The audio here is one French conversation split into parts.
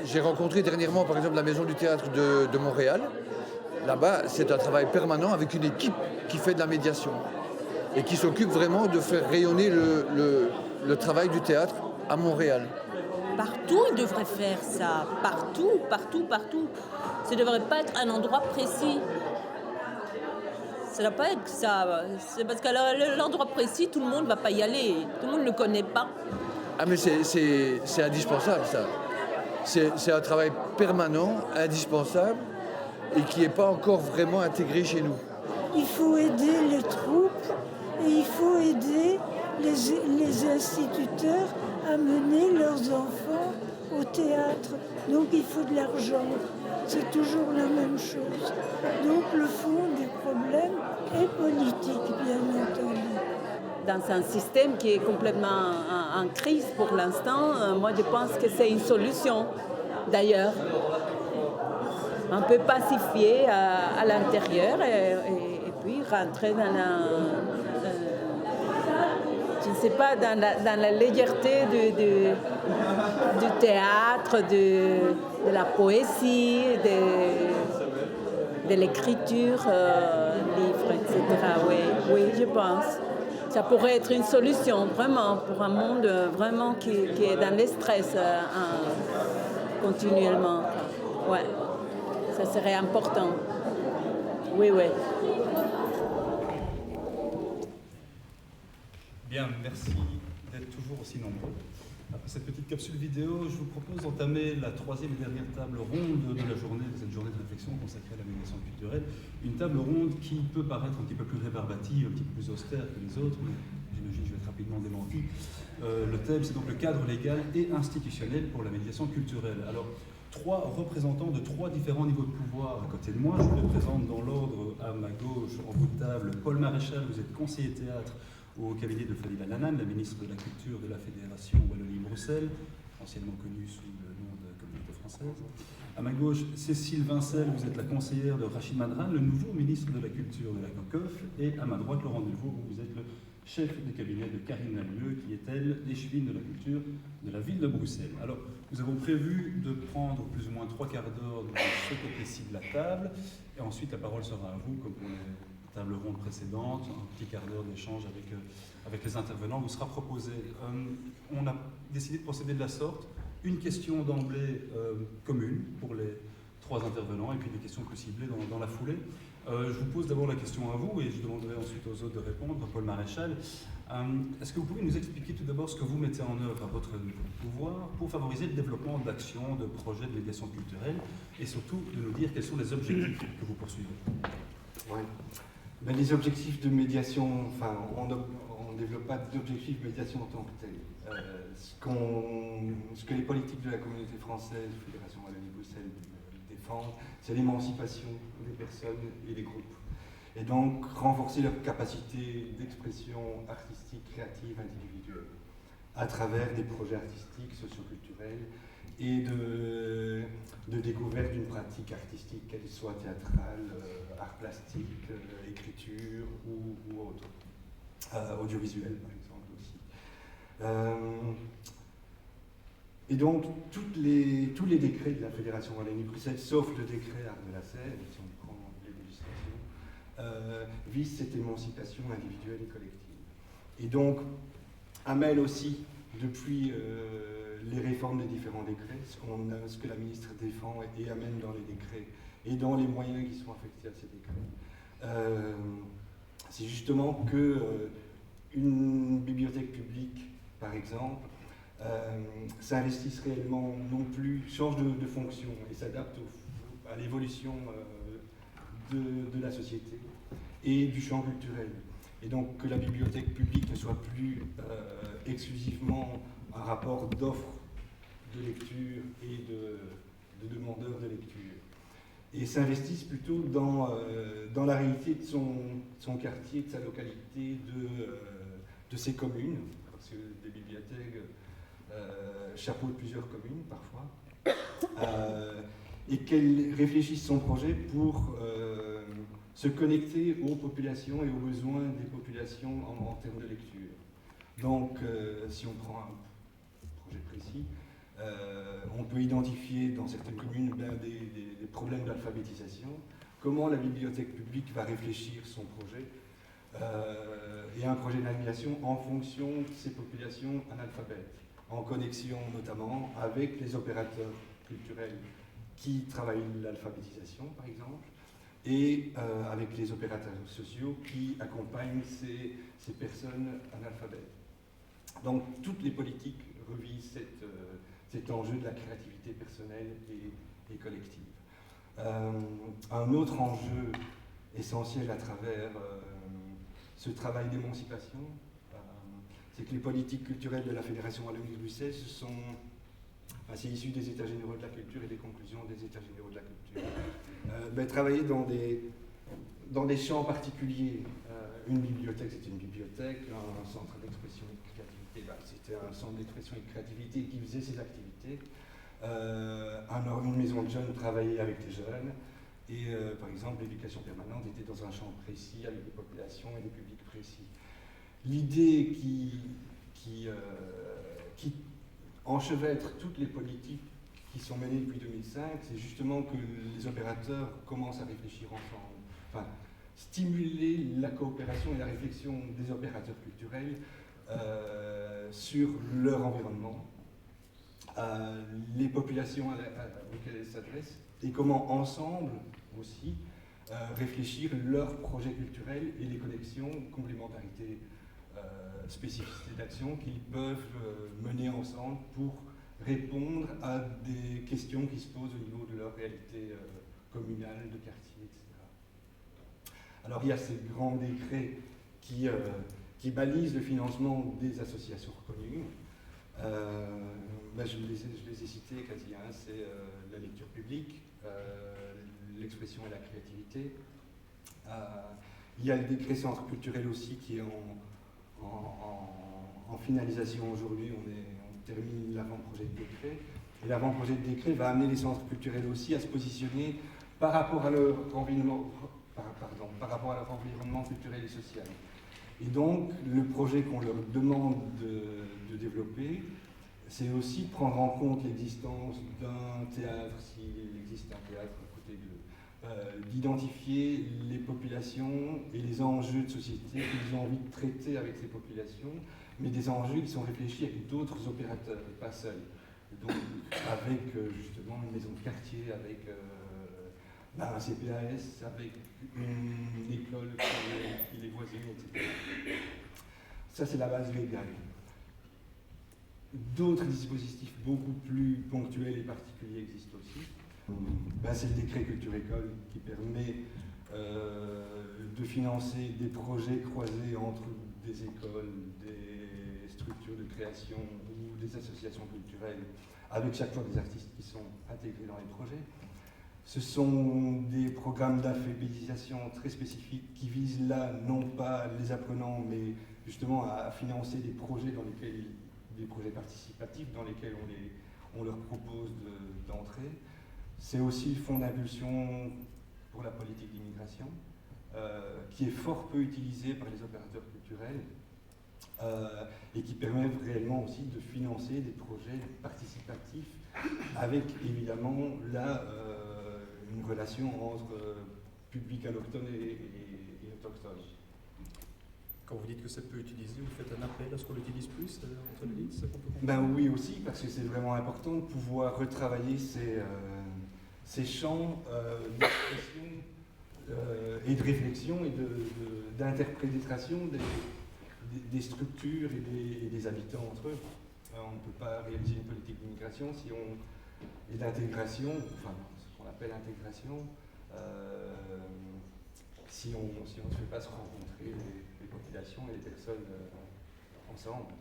j'ai rencontré dernièrement, par exemple, la Maison du Théâtre de Montréal. Là-bas, c'est un travail permanent avec une équipe qui fait de la médiation et qui s'occupe vraiment de faire rayonner le travail du théâtre à Montréal. Partout, ils devraient faire ça. Partout, partout, partout. Ça ne devrait pas être un endroit précis. Ça ne doit pas être ça. C'est parce qu'à l'endroit précis, tout le monde ne va pas y aller. Tout le monde ne le connaît pas. Ah mais c'est indispensable ça. C'est un travail permanent, indispensable et qui n'est pas encore vraiment intégré chez nous. Il faut aider les troupes et il faut aider les instituteurs à mener leurs enfants au théâtre. Donc il faut de l'argent. C'est toujours la même chose. Donc le fond des problèmes est politique, bien entendu. Dans un système qui est complètement en crise pour l'instant, moi je pense que c'est une solution. D'ailleurs, on peut pacifier à l'intérieur et puis rentrer dans je ne sais pas, dans la légèreté du théâtre, de la poésie, de l'écriture, livres, etc. Oui, je pense. Ça pourrait être une solution, vraiment, pour un monde vraiment qui est dans le stress continuellement. Ouais, ça serait important. Oui. Bien, merci d'être toujours aussi nombreux. Après cette petite capsule vidéo, je vous propose d'entamer la troisième et dernière table ronde de la journée, de cette journée de réflexion consacrée à la médiation culturelle. Une table ronde qui peut paraître un petit peu plus rébarbative, un petit peu plus austère que les autres, mais j'imagine que je vais être rapidement démenti. Le thème, c'est donc le cadre légal et institutionnel pour la médiation culturelle. Alors, trois représentants de trois différents niveaux de pouvoir à côté de moi. Je vous les présente dans l'ordre à ma gauche, en bout de table. Paul Maréchal, vous êtes conseiller théâtre au cabinet de Fadila Nanan, la ministre de la Culture de la Fédération Wallonie-Bruxelles, anciennement connue sous le nom de Communauté française. À ma gauche, Cécile Vincel, vous êtes la conseillère de Rachid Madran, le nouveau ministre de la Culture de la COCOF. Et à ma droite, Laurent Delvaux, vous êtes le chef de cabinet de Karine Lalleux, qui est, elle, l'échevine de la culture de la ville de Bruxelles. Alors, nous avons prévu de prendre plus ou moins 3/4 d'heure de ce côté-ci de la table, et ensuite la parole sera à vous, comme pour les table ronde précédente, un petit quart d'heure d'échange avec les intervenants vous sera proposé. On a décidé de procéder de la sorte. Une question d'emblée commune pour les trois intervenants et puis des questions plus ciblées dans la foulée. Je vous pose d'abord la question à vous et je demanderai ensuite aux autres de répondre. Paul Maréchal, est-ce que vous pouvez nous expliquer tout d'abord ce que vous mettez en œuvre à votre pouvoir pour favoriser le développement d'actions, de projets de médiation culturelle et surtout de nous dire quels sont les objectifs que vous poursuivez? Oui. Ben, les objectifs de médiation, enfin, on ne développe pas d'objectifs de médiation en tant que tel. Ce que les politiques de la communauté française, Fédération Wallonie-Bruxelles, défendent, c'est l'émancipation des personnes et des groupes. Et donc, renforcer leur capacité d'expression artistique, créative, individuelle, à travers des projets artistiques, socioculturels, et de découverte d'une pratique artistique, qu'elle soit théâtrale, art plastique, écriture ou autre. Audiovisuel, par exemple, aussi. Et donc, tous les décrets de la Fédération Wallonie-Bruxelles, sauf le décret Art de la scène, si on prend les législations, visent cette émancipation individuelle et collective. Et donc, amène aussi, depuis les réformes des différents décrets, ce que la ministre défend et amène dans les décrets et dans les moyens qui sont affectés à ces décrets. C'est justement que une bibliothèque publique, par exemple, s'investisse réellement non plus, change de fonction et s'adapte à l'évolution de la société et du champ culturel. Et donc que la bibliothèque publique ne soit plus exclusivement un rapport d'offres de lecture et de demandeurs de lecture, et s'investissent plutôt dans la réalité de son quartier, de sa localité, de ses communes, parce que des bibliothèques chapeautent plusieurs communes parfois, et qu'elle réfléchisse son projet pour se connecter aux populations et aux besoins des populations en termes de lecture. Donc, si on prend un projet précis, On peut identifier dans certaines communes des problèmes d'alphabétisation. Comment la bibliothèque publique va réfléchir son projet et un projet d'animation en fonction de ces populations analphabètes, en connexion notamment avec les opérateurs culturels qui travaillent l'alphabétisation, par exemple, et avec les opérateurs sociaux qui accompagnent ces personnes analphabètes. Donc toutes les politiques revisent cet enjeu de la créativité personnelle et collective. Un autre enjeu essentiel à travers ce travail d'émancipation, c'est que les politiques culturelles de la Fédération Wallonie-Bruxelles c'est issu des États généraux de la culture et des conclusions des États généraux de la culture. Travailler dans des champs particuliers. Une bibliothèque, c'était une bibliothèque, un centre d'expression et de créativité, c'était un centre d'expression et de créativité qui faisait ses activités. Une maison de jeunes travaillait avec les jeunes. Et par exemple, l'éducation permanente était dans un champ précis, avec des populations et des publics précis. L'idée qui enchevêtre toutes les politiques qui sont menées depuis 2005, c'est justement que les opérateurs commencent à réfléchir ensemble. Enfin, stimuler la coopération et la réflexion des opérateurs culturels sur leur environnement, les populations auxquelles elles s'adressent, et comment ensemble aussi réfléchir leurs projets culturels et les connexions, complémentarités, spécificités d'action qu'ils peuvent mener ensemble pour répondre à des questions qui se posent au niveau de leur réalité communale, de quartier, etc. Alors il y a ces grands décrets qui balisent le financement des associations reconnues. Je les ai cités quasi, c'est la lecture publique, l'expression et la créativité. Il y a le décret centre culturel aussi qui est en finalisation aujourd'hui. On termine l'avant-projet de décret. Et l'avant-projet de décret va amener les centres culturels aussi à se positionner par rapport à leur environnement, par rapport à leur environnement culturel et social. Et donc, le projet qu'on leur demande de développer, c'est aussi prendre en compte l'existence d'un théâtre, s'il existe un théâtre à côté d'identifier les populations et les enjeux de société qu'ils ont envie de traiter avec ces populations, mais des enjeux qui sont réfléchis avec d'autres opérateurs, et pas seuls. Donc, avec justement une maison de quartier, avec un CPAS, avec une école qui les voisine, etc. Ça, c'est la base légale. D'autres dispositifs beaucoup plus ponctuels et particuliers existent aussi. C'est le décret Culture École qui permet de financer des projets croisés entre des écoles, des structures de création ou des associations culturelles, avec chaque fois des artistes qui sont intégrés dans les projets. Ce sont des programmes d'alphabétisation très spécifiques qui visent là, non pas les apprenants, mais justement à financer des projets des projets participatifs dans lesquels on leur propose d'entrer. C'est aussi le fonds d'impulsion pour la politique d'immigration, qui est fort peu utilisé par les opérateurs culturels et qui permet réellement aussi de financer des projets participatifs avec évidemment là une relation entre public allochtone et autochtone. Quand vous dites que c'est peu utilisé, vous faites un appel à ce qu'on l'utilise plus entre les lignes, c'est ça qu'on peut Oui aussi, parce que c'est vraiment important de pouvoir retravailler ces champs d'expression et de réflexion et d'interprétation des structures et des habitants entre eux. On ne peut pas réaliser une politique d'immigration et d'intégration, enfin ce qu'on appelle intégration, si on ne fait pas se rencontrer les populations et les personnes ensemble.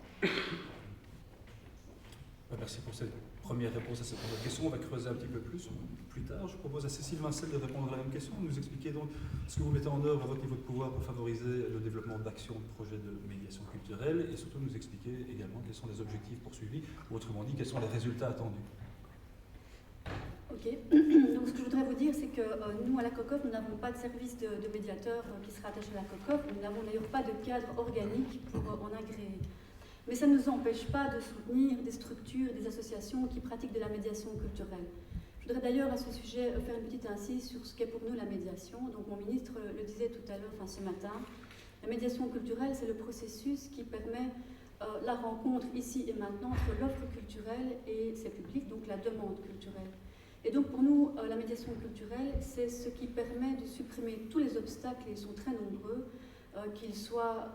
Merci pour cette première réponse à cette première question. On va creuser un petit peu plus tard. Je propose à Cécile Vincel de répondre à la même question, de nous expliquer donc ce que vous mettez en œuvre à votre niveau de pouvoir pour favoriser le développement d'actions de projets de médiation culturelle et surtout nous expliquer également quels sont les objectifs poursuivis, ou autrement dit, quels sont les résultats attendus. Ok, donc ce que je voudrais vous dire, c'est que nous à la COCOF, nous n'avons pas de service de médiateur qui sera attaché à la COCOF, nous n'avons d'ailleurs pas de cadre organique pour en agréer. Mais ça ne nous empêche pas de soutenir des structures, des associations qui pratiquent de la médiation culturelle. Je voudrais d'ailleurs à ce sujet faire une petite incise sur ce qu'est pour nous la médiation. Donc mon ministre le disait tout à l'heure, enfin ce matin, la médiation culturelle, c'est le processus qui permet la rencontre ici et maintenant entre l'offre culturelle et ses publics, donc la demande culturelle. Et donc pour nous, la médiation culturelle, c'est ce qui permet de supprimer tous les obstacles, et ils sont très nombreux, qu'ils soient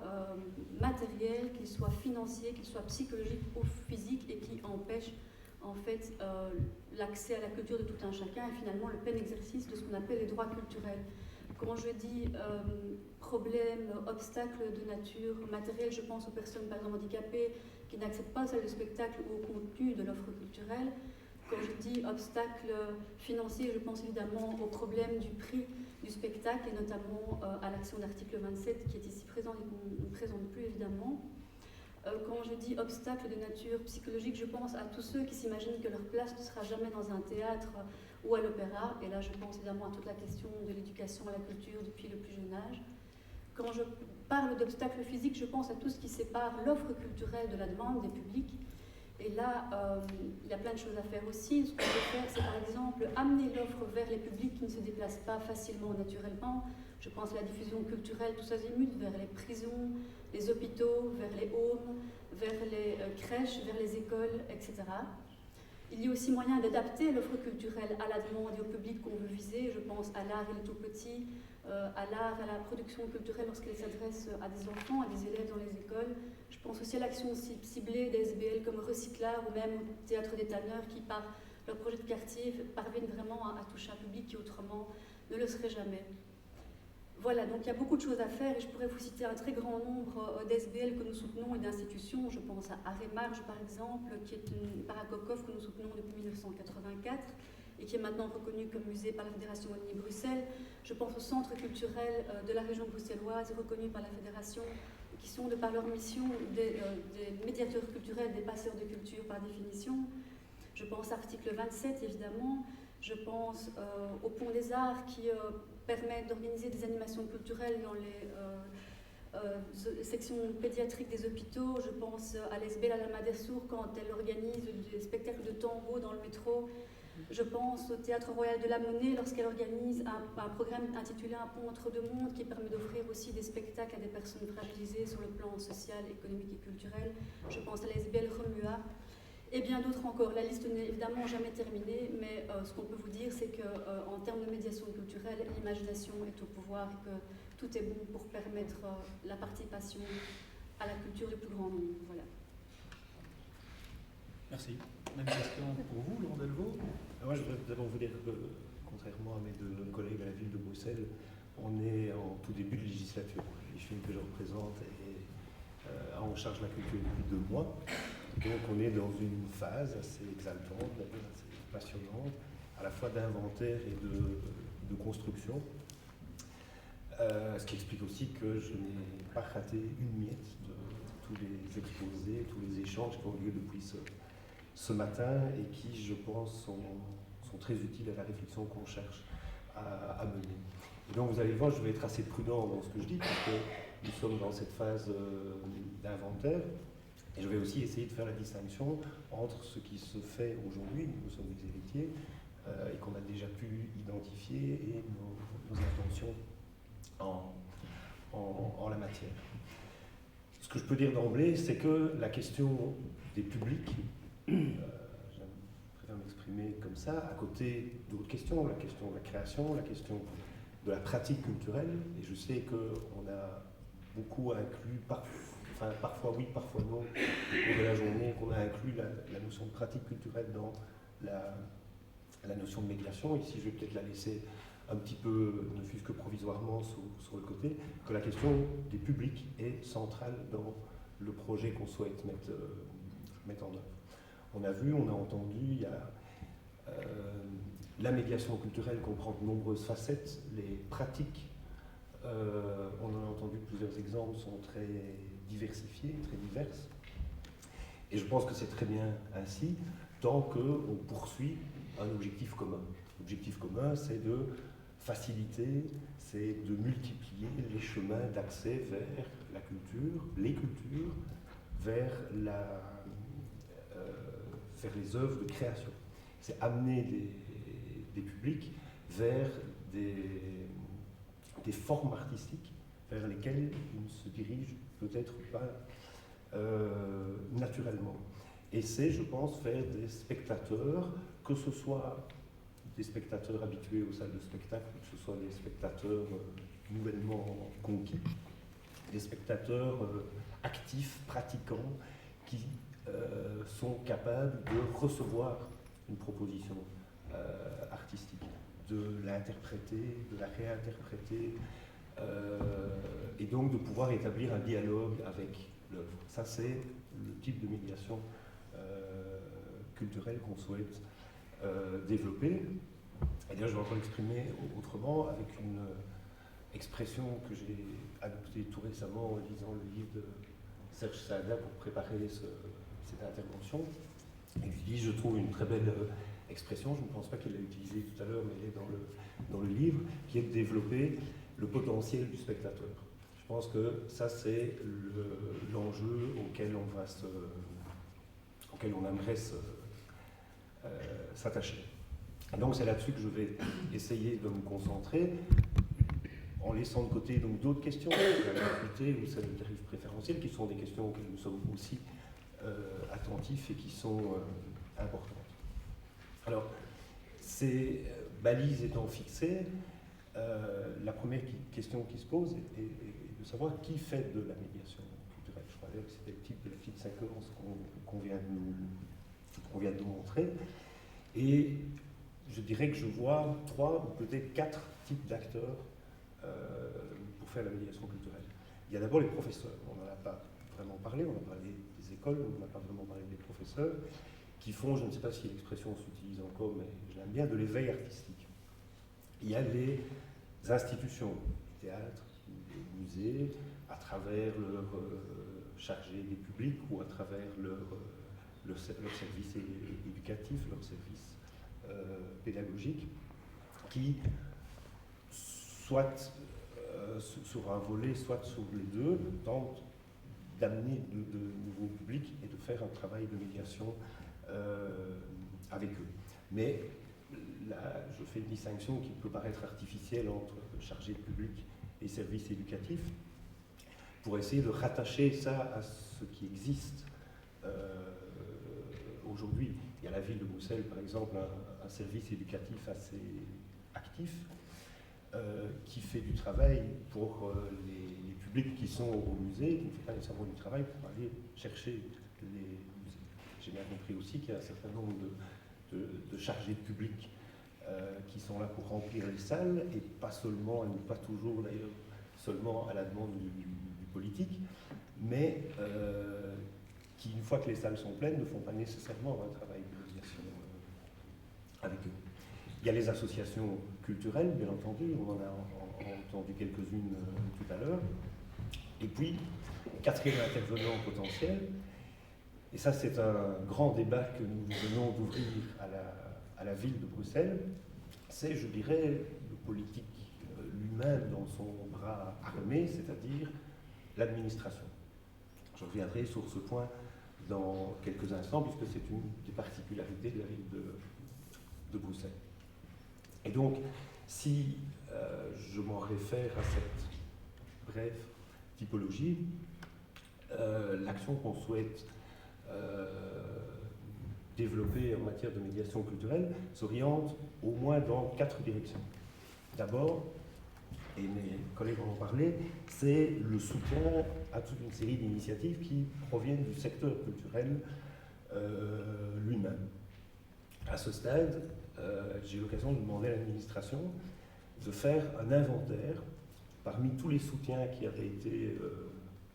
matériels, qu'ils soient financiers, qu'ils soient psychologiques ou physiques, et qui empêchent en fait l'accès à la culture de tout un chacun et finalement le plein exercice de ce qu'on appelle les droits culturels. Quand je dis problèmes, obstacles de nature matérielle, je pense aux personnes par exemple handicapées qui n'accèdent pas aux salles de spectacle ou au contenu de l'offre culturelle. Quand je dis obstacles financiers, je pense évidemment au problème du prix du spectacle et notamment à l'action d'article 27 qui est ici présente et qu'on ne présente plus évidemment. Quand je dis obstacles de nature psychologique, je pense à tous ceux qui s'imaginent que leur place ne sera jamais dans un théâtre ou à l'opéra. Et là, je pense évidemment à toute la question de l'éducation à la culture depuis le plus jeune âge. Quand je parle d'obstacles physiques, je pense à tout ce qui sépare l'offre culturelle de la demande des publics. Et là, il y a plein de choses à faire aussi. Ce qu'on peut faire, c'est par exemple amener l'offre vers les publics qui ne se déplacent pas facilement ou naturellement. Je pense à la diffusion culturelle, tous azimuts, vers les prisons, les hôpitaux, vers les homes, vers les crèches, vers les écoles, etc. Il y a aussi moyen d'adapter l'offre culturelle à la demande et au public qu'on veut viser. Je pense à l'art et le tout petit, à l'art, à la production culturelle lorsqu'elle s'adresse à des enfants, à des élèves dans les écoles. Je pense aussi à l'action ciblée des SBL comme Recyclard ou même au Théâtre des Tanneurs qui, par leur projet de quartier, parviennent vraiment à toucher un public qui autrement ne le serait jamais. Voilà, donc il y a beaucoup de choses à faire et je pourrais vous citer un très grand nombre d'SBL que nous soutenons et d'institutions. Je pense à Arrêt Marge par exemple, qui est une paracocov que nous soutenons depuis 1984 et qui est maintenant reconnue comme musée par la Fédération Wallonie-Bruxelles. Je pense aux centres culturels de la région bruxelloise reconnus par la Fédération qui sont, de par leur mission, des médiateurs culturels, des passeurs de culture par définition. Je pense à l'article 27 évidemment. Je pense au Pont des Arts qui permet d'organiser des animations culturelles dans les sections pédiatriques des hôpitaux. Je pense à l'ESBL à la Madessour quand elle organise des spectacles de tango dans le métro. Je pense au Théâtre Royal de la Monnaie lorsqu'elle organise un programme intitulé Un pont entre deux mondes qui permet d'offrir aussi des spectacles à des personnes fragilisées sur le plan social, économique et culturel. Je pense à l'ESBL Remua. Et bien d'autres encore. La liste n'est évidemment jamais terminée, mais ce qu'on peut vous dire, c'est qu'en termes de médiation culturelle, l'imagination est au pouvoir et que tout est bon pour permettre la participation à la culture du plus grand nombre. Voilà. Merci. Même question pour vous, Laurent Delvaux. Moi, je voudrais d'abord vous dire que, contrairement à mes deux collègues à la ville de Bruxelles, on est en tout début de législature. Les films que je représente a en charge la culture depuis 2 mois. Donc on est dans une phase assez exaltante, assez passionnante, à la fois d'inventaire et de construction. Ce qui explique aussi que je n'ai pas raté une miette de tous les exposés, tous les échanges qui ont lieu depuis ce matin et qui, je pense, sont très utiles à la réflexion qu'on cherche à mener. Et donc vous allez voir, je vais être assez prudent dans ce que je dis, parce que nous sommes dans cette phase d'inventaire. Et je vais aussi essayer de faire la distinction entre ce qui se fait aujourd'hui, nous sommes des héritiers, et qu'on a déjà pu identifier, et nos intentions en la matière. Ce que je peux dire d'emblée, c'est que la question des publics, je préfère m'exprimer comme ça, à côté d'autres questions, la question de la création, la question de la pratique culturelle, et je sais qu'on a beaucoup inclus parfois oui, parfois non, au cours de la journée, qu'on a inclus la notion de pratique culturelle dans la notion de médiation. Ici, je vais peut-être la laisser un petit peu, ne fût-ce que provisoirement, sur le côté, que la question des publics est centrale dans le projet qu'on souhaite mettre en œuvre. On a vu, on a entendu, il y a la médiation culturelle comprend de nombreuses facettes, les pratiques, on en a entendu plusieurs exemples, sont très diversifiées, très diverses. Et je pense que c'est très bien ainsi, tant qu'on poursuit un objectif commun. L'objectif commun, c'est de faciliter, c'est de multiplier les chemins d'accès vers la culture, les cultures, vers, vers les œuvres de création. C'est amener des publics vers des formes artistiques vers lesquelles ils ne se dirigent peut-être pas naturellement. Et c'est, je pense, faire des spectateurs, que ce soit des spectateurs habitués aux salles de spectacle, que ce soit des spectateurs nouvellement conquis, des spectateurs actifs, pratiquants, qui sont capables de recevoir une proposition artistique, de l'interpréter, de la réinterpréter, et donc de pouvoir établir un dialogue avec l'œuvre. Ça, c'est le type de médiation culturelle qu'on souhaite développer. Et d'ailleurs, je vais encore l'exprimer autrement avec une expression que j'ai adoptée tout récemment en lisant le livre de Serge Saada pour préparer cette intervention. Et je dis, je trouve une très belle expression, je ne pense pas qu'il l'a utilisée tout à l'heure, mais elle est dans le livre, qui est de développer le potentiel du spectateur. Je pense que ça, c'est l'enjeu auquel on aimerait s'attacher. Donc c'est là-dessus que je vais essayer de me concentrer, en laissant de côté donc d'autres questions, la gratuité ou celle du tarif préférentiel, qui sont des questions auxquelles nous sommes aussi attentifs et qui sont importantes. Alors, ces balises étant fixées, la première question qui se pose est de savoir qui fait de la médiation culturelle. Je crois que c'était le type de la petite séquence qu'on vient de nous montrer. Et je dirais que je vois 3 ou peut-être 4 types d'acteurs pour faire la médiation culturelle. Il y a d'abord les professeurs. On n'en a pas vraiment parlé, on a parlé des écoles, on n'a pas vraiment parlé des professeurs, qui font, je ne sais pas si l'expression s'utilise encore, mais je l'aime bien, de l'éveil artistique. Il y a les institutions, les théâtres, les musées, à travers leur chargé des publics ou à travers leur service éducatif, leur service pédagogique, qui soit sur un volet, soit sur les deux, tentent d'amener de nouveaux publics et de faire un travail de médiation avec eux. Mais là, je fais une distinction qui peut paraître artificielle entre chargé de public et service éducatif, pour essayer de rattacher ça à ce qui existe aujourd'hui. Il y a la ville de Bruxelles, par exemple, un service éducatif assez actif, qui fait du travail pour les publics qui sont au musée, qui ne fait pas nécessairement du travail pour aller chercher les musées. J'ai bien compris aussi qu'il y a un certain nombre de chargés de public qui sont là pour remplir les salles, et pas seulement, et pas toujours d'ailleurs, seulement à la demande du politique, mais qui, une fois que les salles sont pleines, ne font pas nécessairement un travail de médiation avec eux. Il y a les associations culturelles, bien entendu, on en a entendu quelques-unes tout à l'heure. Et puis, quatrième intervenant potentiel, et ça c'est un grand débat que nous venons d'ouvrir à la ville de Bruxelles, c'est, je dirais, le politique lui-même dans son bras armé, c'est-à-dire l'administration. Je reviendrai sur ce point dans quelques instants, puisque c'est une des particularités de la ville de Bruxelles. Et donc, si je m'en réfère à cette brève typologie, l'action qu'on souhaite développer en matière de médiation culturelle s'oriente au moins dans 4 directions. D'abord, et mes collègues en ont parlé, c'est le soutien à toute une série d'initiatives qui proviennent du secteur culturel lui-même. À ce stade, j'ai eu l'occasion de demander à l'administration de faire un inventaire parmi tous les soutiens qui avaient été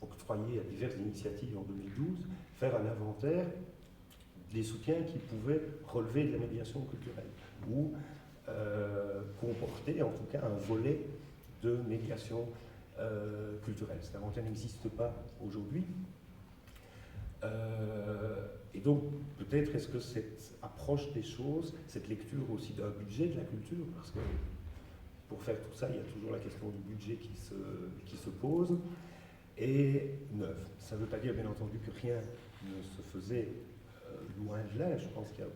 octroyés à diverses initiatives en 2012, faire un inventaire des soutiens qui pouvaient relever de la médiation culturelle ou comporter en tout cas un volet de médiation culturelle. Cet inventaire n'existe pas aujourd'hui. Et donc, peut-être est-ce que cette approche des choses, cette lecture aussi d'un budget de la culture, parce que pour faire tout ça, il y a toujours la question du budget qui se pose, et neuve. Ça ne veut pas dire, bien entendu, que rien ne se faisait loin de là. Je pense qu'il y a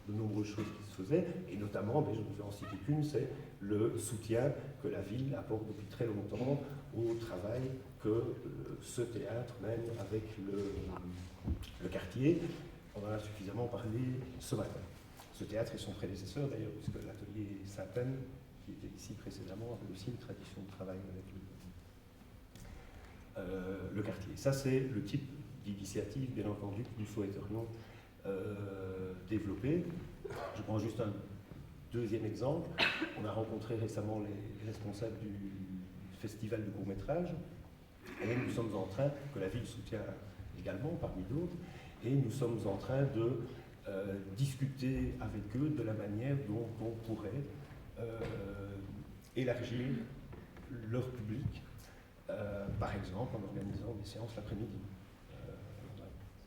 de nombreuses choses qui se faisaient, et notamment, mais je ne vais en citer qu'une, c'est le soutien que la ville apporte depuis très longtemps au travail que ce théâtre mène avec le quartier. On en a suffisamment parlé ce matin. Ce théâtre et son prédécesseur d'ailleurs, puisque l'atelier Sainte-Anne, qui était ici précédemment, avait aussi une tradition de travail avec le quartier. Ça, c'est le type d'initiative, bien entendu, que nous souhaiterions développer. Je prends juste un deuxième exemple. On a rencontré récemment les responsables du festival du court-métrage, et nous sommes en train, que la ville soutient également parmi d'autres, et nous sommes en train de discuter avec eux de la manière dont on pourrait élargir leur public, par exemple en organisant des séances l'après-midi.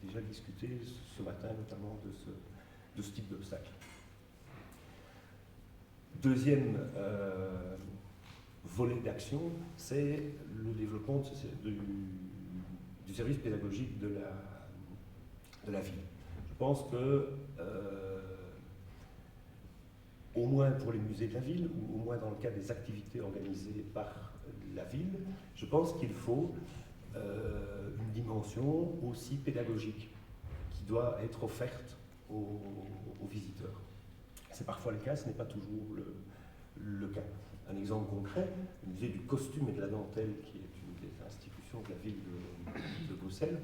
On a déjà discuté ce matin notamment de ce type d'obstacle. Deuxième volet d'action, c'est le développement du service pédagogique de la ville. Je pense que, au moins pour les musées de la ville, ou au moins dans le cadre des activités organisées par la ville, je pense qu'il faut une dimension aussi pédagogique qui doit être offerte aux visiteurs. C'est parfois le cas, ce n'est pas toujours le cas. Un exemple concret, le musée du costume et de la dentelle, qui est une des institutions de la ville de Bruxelles,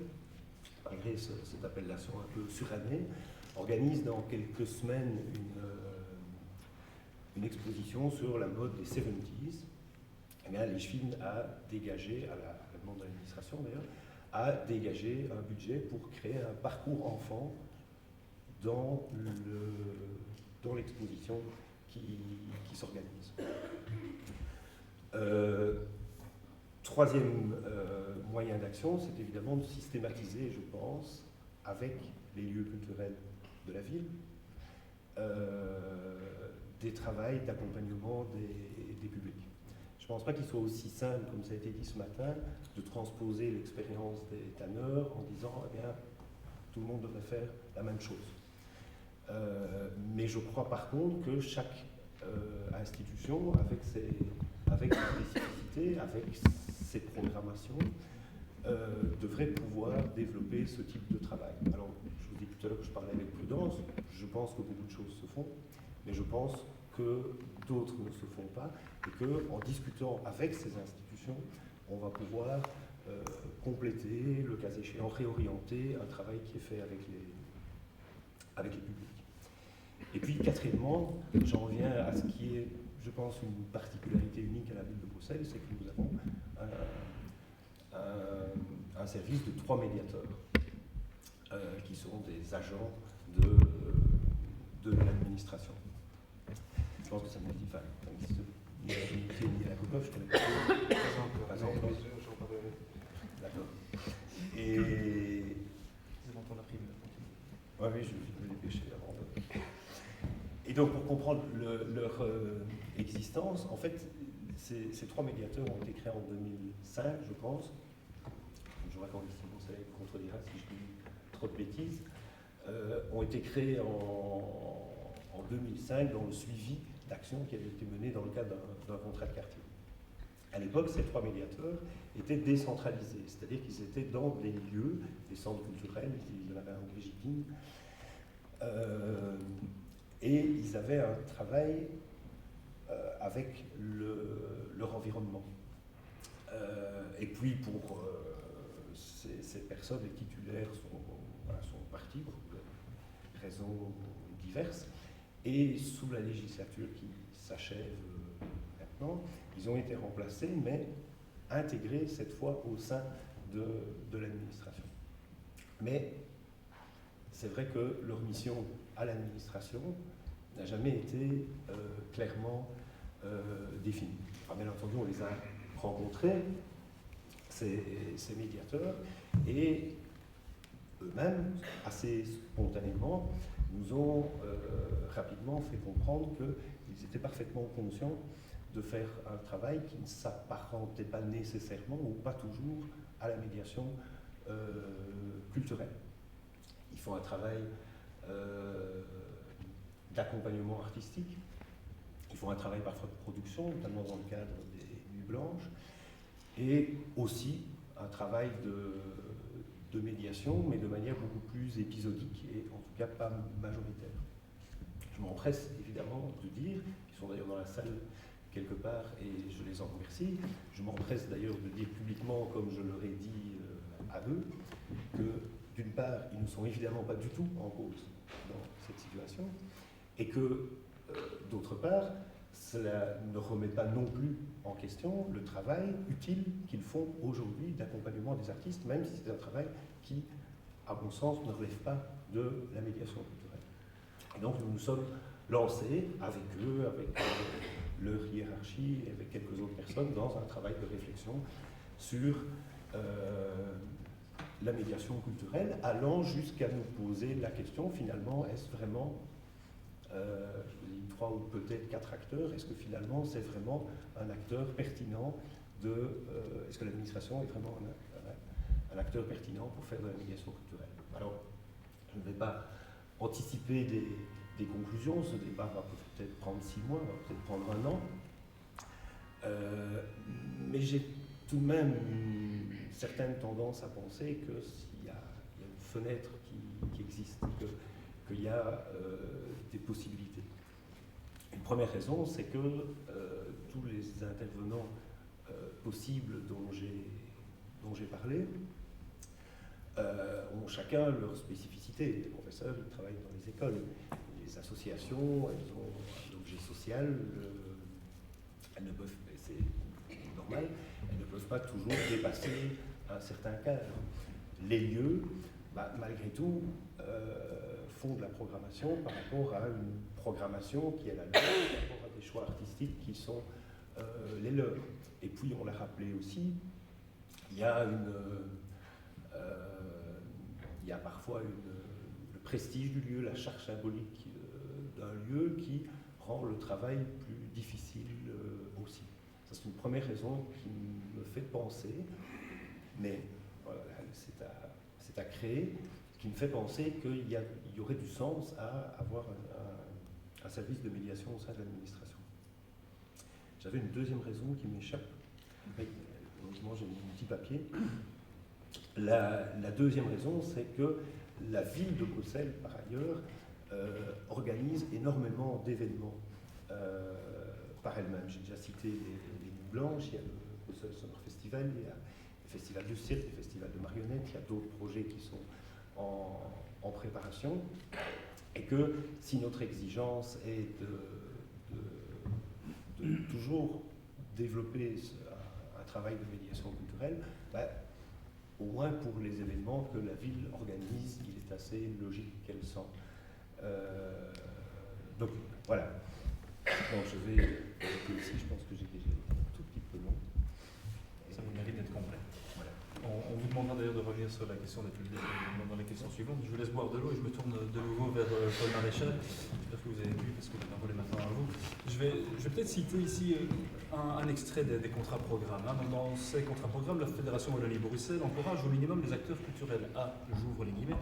malgré cette appellation un peu surannée, organise dans quelques semaines une exposition sur la mode des 70s. Et bien, Lichfield a dégagé, à la demande de l'administration d'ailleurs, a dégagé un budget pour créer un parcours enfant dans l'exposition qui s'organise. Troisième moyen d'action, c'est évidemment de systématiser, je pense, avec les lieux culturels de la ville, des travails d'accompagnement des publics. Je ne pense pas qu'il soit aussi simple, comme ça a été dit ce matin, de transposer l'expérience des tanneurs en disant, eh bien, tout le monde devrait faire la même chose. Mais je crois par contre que chaque institution, avec ses spécificités, avec ses programmations, devrait pouvoir développer ce type de travail. Alors, je vous dis tout à l'heure que je parlais avec prudence, je pense que beaucoup de choses se font, mais je pense que d'autres ne se font pas, et qu'en discutant avec ces institutions, on va pouvoir compléter, le cas échéant, réorienter un travail qui est fait avec les publics. Et puis, quatrièmement, j'en reviens à ce qui est, je pense, une particularité unique à la ville de Bruxelles, c'est que nous avons un service de 3 médiateurs, qui sont des agents de l'administration. Je pense que ça n'existe pas. Ni à la Unité, ni à la COPOF, je connais pas encore. D'accord. Et... Oui, je vais me dépêcher avant de... Et donc, pour comprendre leur existence, en fait, ces 3 médiateurs ont été créés en 2005, je pense. Je raconte ici, mon collègue contredira si je dis trop de bêtises. Ont été créés en 2005 dans le suivi d'actions qui avaient été menées dans le cadre d'un contrat de quartier. À l'époque, ces 3 médiateurs étaient décentralisés, c'est-à-dire qu'ils étaient dans des lieux, des centres culturels, il y en avait un au Brigittine, et ils avaient un travail avec leur environnement. Et puis pour ces personnes, les titulaires sont partis pour des raisons diverses, et sous la législature qui s'achève maintenant, ils ont été remplacés, mais intégrés cette fois au sein de l'administration. Mais c'est vrai que leur mission à l'administration n'a jamais été clairement définie. Alors, bien entendu, on les a rencontrés, ces médiateurs, et eux-mêmes, assez spontanément, nous ont rapidement fait comprendre qu'ils étaient parfaitement conscients de faire un travail qui ne s'apparentait pas nécessairement ou pas toujours à la médiation culturelle. Ils font un travail d'accompagnement artistique, ils font un travail parfois de production, notamment dans le cadre des Nuits Blanches, et aussi un travail de médiation, mais de manière beaucoup plus épisodique et en tout cas pas majoritaire. Je m'empresse évidemment de dire, ils sont d'ailleurs dans la salle quelque part et je les en remercie, je m'empresse d'ailleurs de dire publiquement, comme je leur ai dit à eux, que d'une part, ils ne sont évidemment pas du tout en cause dans cette situation, et que d'autre part, cela ne remet pas non plus en question le travail utile qu'ils font aujourd'hui d'accompagnement des artistes, même si c'est un travail qui, à mon sens, ne relève pas de la médiation culturelle. Et donc nous nous sommes lancés avec eux, avec leur hiérarchie et avec quelques autres personnes dans un travail de réflexion sur la médiation culturelle, allant jusqu'à nous poser la question, finalement, est-ce vraiment, je vous dis 3 ou peut-être 4 acteurs, est-ce que finalement c'est vraiment un acteur pertinent est-ce que l'administration est vraiment un acteur pertinent pour faire de la médiation culturelle? Alors, je ne vais pas anticiper des conclusions, ce débat va peut-être prendre 6 mois, va peut-être prendre 1 an, mais j'ai tout de même une certaine tendance à penser qu'il y a une fenêtre qui existe, qu'il y a des possibilités. Une première raison, c'est que tous les intervenants possibles dont j'ai parlé ont chacun leur spécificité. Les professeurs, ils travaillent dans les écoles. Les associations, elles ont un objet social, elles ne peuvent, c'est normal, elles ne peuvent pas toujours dépasser un certain cadre. Les lieux, malgré tout, font de la programmation par rapport à une programmation qui est la leur, par rapport à des choix artistiques qui sont les leurs. Et puis, on l'a rappelé aussi, il y a parfois le prestige du lieu, la charge symbolique d'un lieu qui rend le travail plus difficile aussi. Ça, c'est une première raison qui me fait penser, mais voilà, c'est à créer, qui me fait penser qu'il y aurait du sens à avoir un service de médiation au sein de l'administration. J'avais une deuxième raison qui m'échappe. Heureusement, j'ai mon petit papier. La deuxième raison, c'est que la ville de Bruxelles, par ailleurs, organise énormément d'événements par elle-même. J'ai déjà cité les Nuits Blanches, il y a le Bruxelles Summer Festival, il y a le Festival du Cirque, le Festival de Marionnettes, il y a d'autres projets qui sont en préparation. Et que si notre exigence est de toujours développer un travail de médiation culturelle, au moins pour les événements que la ville organise, il est assez logique qu'elle sent. Donc voilà. Bon, je vais ici, je pense que j'ai déjà été un tout petit peu long. Ça vous mérite d'être complet. Voilà. On vous demandera d'ailleurs de revenir sur la question des publics dans les questions suivantes. Je vous laisse boire de l'eau et je me tourne de nouveau vers Paul Maréchal. J'espère que vous avez vu parce que vous m'envolez maintenant à vous. Je vais peut-être citer ici un extrait des contrats programmes. Dans ces contrats programmes, la Fédération Wallonie-Bruxelles encourage au minimum les acteurs culturels à, j'ouvre les guillemets,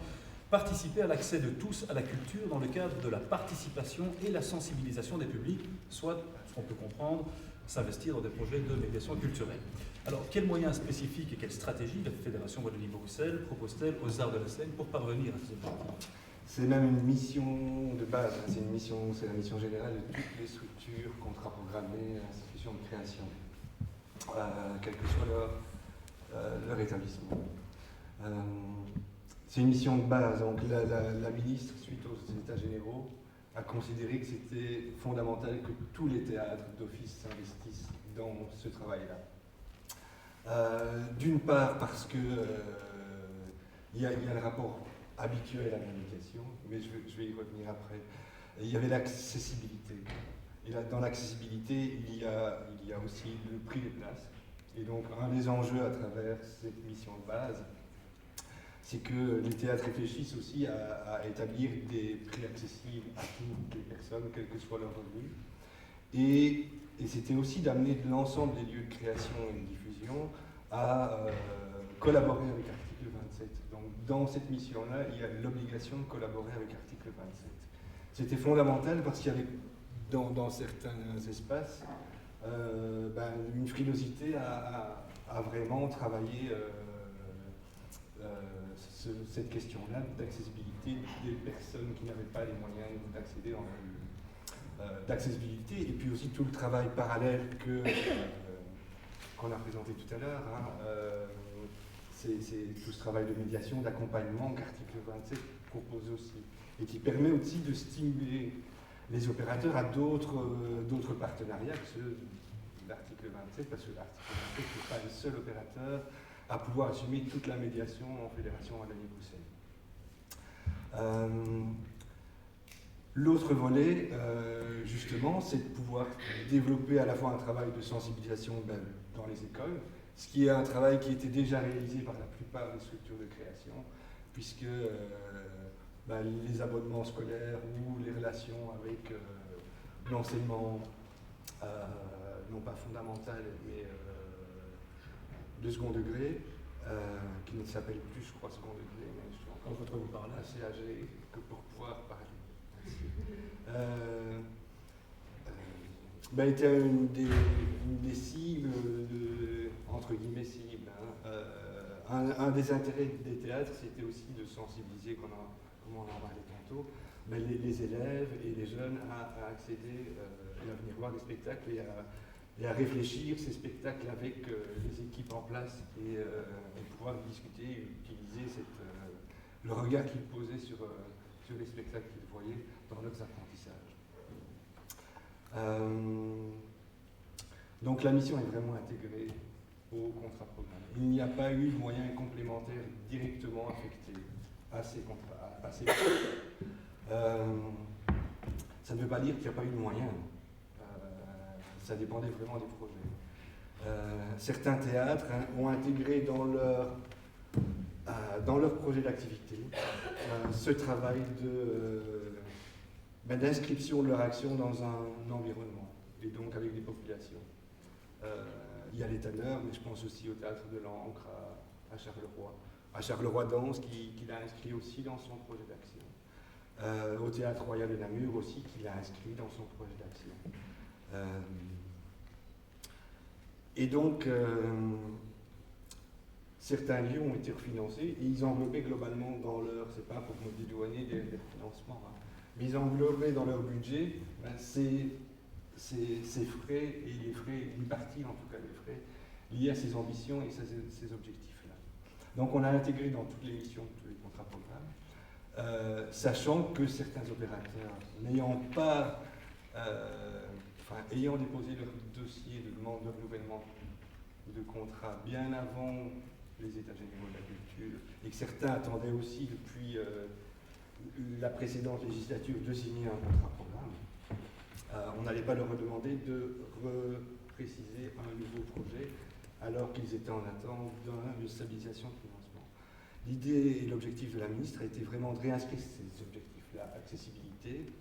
participer à l'accès de tous à la culture dans le cadre de la participation et la sensibilisation des publics, soit, ce qu'on peut comprendre, s'investir dans des projets de médiation culturelle. Alors, quels moyens spécifiques et quelles stratégies la Fédération Wallonie-Bruxelles propose-t-elle aux arts de la scène pour parvenir à ces objectifs? C'est même une mission de base, c'est la mission générale de toutes les structures, contrats programmés, institutions de création, quel que soit leur établissement. C'est une mission de base, donc la ministre, suite aux États généraux, a considéré que c'était fondamental que tous les théâtres d'office s'investissent dans ce travail-là. D'une part parce que il y a le rapport habituel à la médiation, mais je vais y revenir après. Il y avait l'accessibilité. Et là, dans l'accessibilité, il y a aussi le prix des places. Et donc, un des enjeux à travers cette mission de base, c'est que les théâtres réfléchissent aussi à établir des prix accessibles à toutes les personnes, quel que soit leur revenu. Et c'était aussi d'amener l'ensemble des lieux de création et de diffusion à collaborer avec article 27. Donc dans cette mission-là, il y a l'obligation de collaborer avec article 27. C'était fondamental parce qu'il y avait dans certains espaces une frilosité à vraiment travailler cette question-là d'accessibilité des personnes qui n'avaient pas les moyens d'accéder d'accessibilité, et puis aussi tout le travail parallèle qu'on a présenté tout à l'heure. C'est tout ce travail de médiation, d'accompagnement qu'article 27 propose aussi, et qui permet aussi de stimuler les opérateurs à d'autres partenariats que ceux de l'article 27, parce que l'article 27 n'est pas le seul opérateur à pouvoir assumer toute la médiation en fédération Wallonie-Bruxelles. L'autre volet, justement, c'est de pouvoir développer à la fois un travail de sensibilisation dans les écoles, ce qui est un travail qui était déjà réalisé par la plupart des structures de création, puisque les abonnements scolaires ou les relations avec l'enseignement, non pas fondamental, mais de second degré, qui ne s'appelle plus, je crois, second degré, mais je suis encore assez âgé que pour pouvoir parler. Était une des cibles, entre guillemets cibles. Un des intérêts des théâtres, c'était aussi de sensibiliser, comme on en parlait tantôt, les élèves et les jeunes à accéder et à venir voir des spectacles et à réfléchir ces spectacles avec les équipes en place et pouvoir discuter et utiliser le regard qu'ils posaient sur les spectacles qu'ils voyaient dans leurs apprentissages. Donc la mission est vraiment intégrée au contrat programme. Il n'y a pas eu de moyens complémentaires directement affectés à ces contrats. Ça ne veut pas dire qu'il n'y a pas eu de moyens. Ça dépendait vraiment des projets. Certains théâtres ont intégré dans leur projet d'activité ce travail d'inscription de leur action dans un environnement, et donc avec des populations. Il y a les tanneurs, mais je pense aussi au théâtre de l'Ancre à Charleroi. À Charleroi-Danse, qui l'a inscrit aussi dans son projet d'action. Au théâtre royal de Namur aussi, qui l'a inscrit dans son projet d'action. Et donc, certains lieux ont été refinancés, et ils englobaient globalement dans leur, c'est pas pour me dédouaner des financements, mais ils englobaient dans leur budget ces frais, et les frais, une partie en tout cas des frais, liés à ces ambitions et ces objectifs-là. Donc on a intégré dans toutes les missions, tous les contrats programmes, sachant que certains opérateurs, ayant déposé leur dossier de demande de renouvellement de contrat bien avant les États généraux de la culture, et que certains attendaient aussi depuis la précédente législature de signer un contrat programme, on n'allait pas leur demander de repréciser un nouveau projet alors qu'ils étaient en attente d'une stabilisation de financement. L'idée et l'objectif de la ministre a été vraiment de réinscrire ces objectifs-là, accessibilité,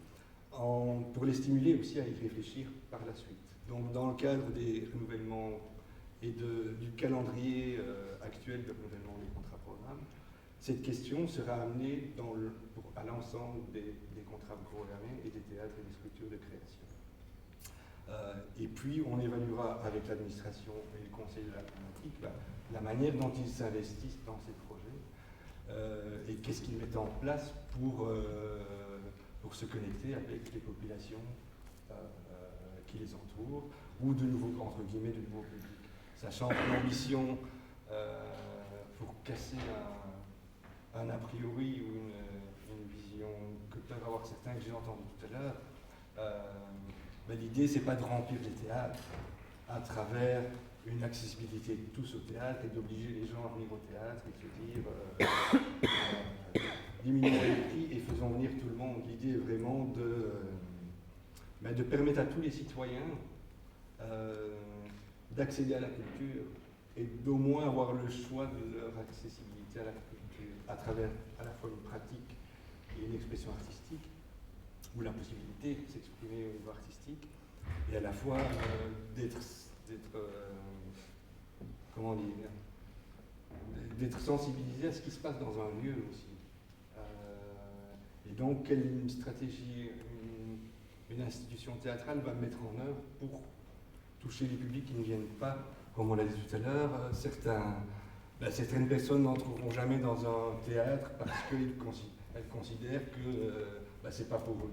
pour les stimuler aussi à y réfléchir par la suite. Donc dans le cadre des renouvellements et du calendrier actuel de renouvellement des contrats programmes, cette question sera amenée à l'ensemble des contrats programmés et des théâtres et des structures de création. Et puis on évaluera avec l'administration et le conseil de la thématique la manière dont ils s'investissent dans ces projets et qu'est-ce qu'ils mettent en place pour se connecter avec les populations qui les entourent, ou de nouveaux, entre guillemets, de nouveaux publics. Sachant que l'ambition, pour casser un a priori ou une vision que peuvent avoir certains que j'ai entendu tout à l'heure, l'idée, c'est pas de remplir les théâtres à travers une accessibilité de tous au théâtre et d'obliger les gens à venir au théâtre et de se dire diminuons les prix et faisons venir tout le monde. L'idée est vraiment de permettre à tous les citoyens d'accéder à la culture et d'au moins avoir le choix de leur accessibilité à la culture à travers à la fois une pratique et une expression artistique, ou la possibilité de s'exprimer au niveau artistique, et à la fois d'être comment dire, d'être sensibilisé à ce qui se passe dans un lieu aussi. Et donc, quelle stratégie une institution théâtrale va mettre en œuvre pour toucher les publics qui ne viennent pas, comme on l'a dit tout à l'heure. Certaines personnes n'entreront jamais dans un théâtre parce qu'elles considèrent que c'est pas pour eux.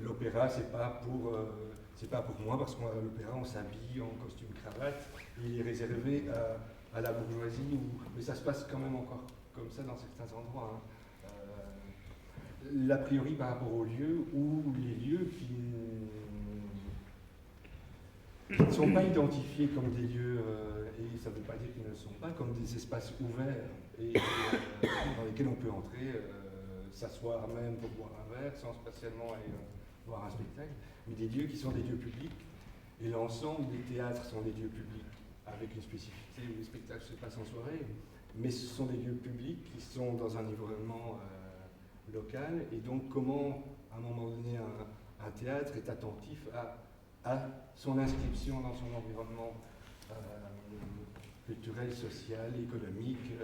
L'opéra, c'est pas pour moi, parce qu'à l'opéra, on s'habille en costume cravate, et il est réservé à la bourgeoisie, mais ça se passe quand même encore comme ça dans certains endroits. Hein. L'a priori par rapport aux lieux, ou les lieux qui ne sont pas identifiés comme des lieux, et ça ne veut pas dire qu'ils ne le sont pas, comme des espaces ouverts, et dans lesquels on peut entrer, s'asseoir même pour boire un verre, sans spécialement aller voir un spectacle, mais des lieux qui sont des lieux publics, et l'ensemble des théâtres sont des lieux publics, avec une spécificité où les spectacles se passent en soirée, mais ce sont des lieux publics qui sont dans un environnement local, et donc comment, à un moment donné, un théâtre est attentif à son inscription dans son environnement culturel, social, économique,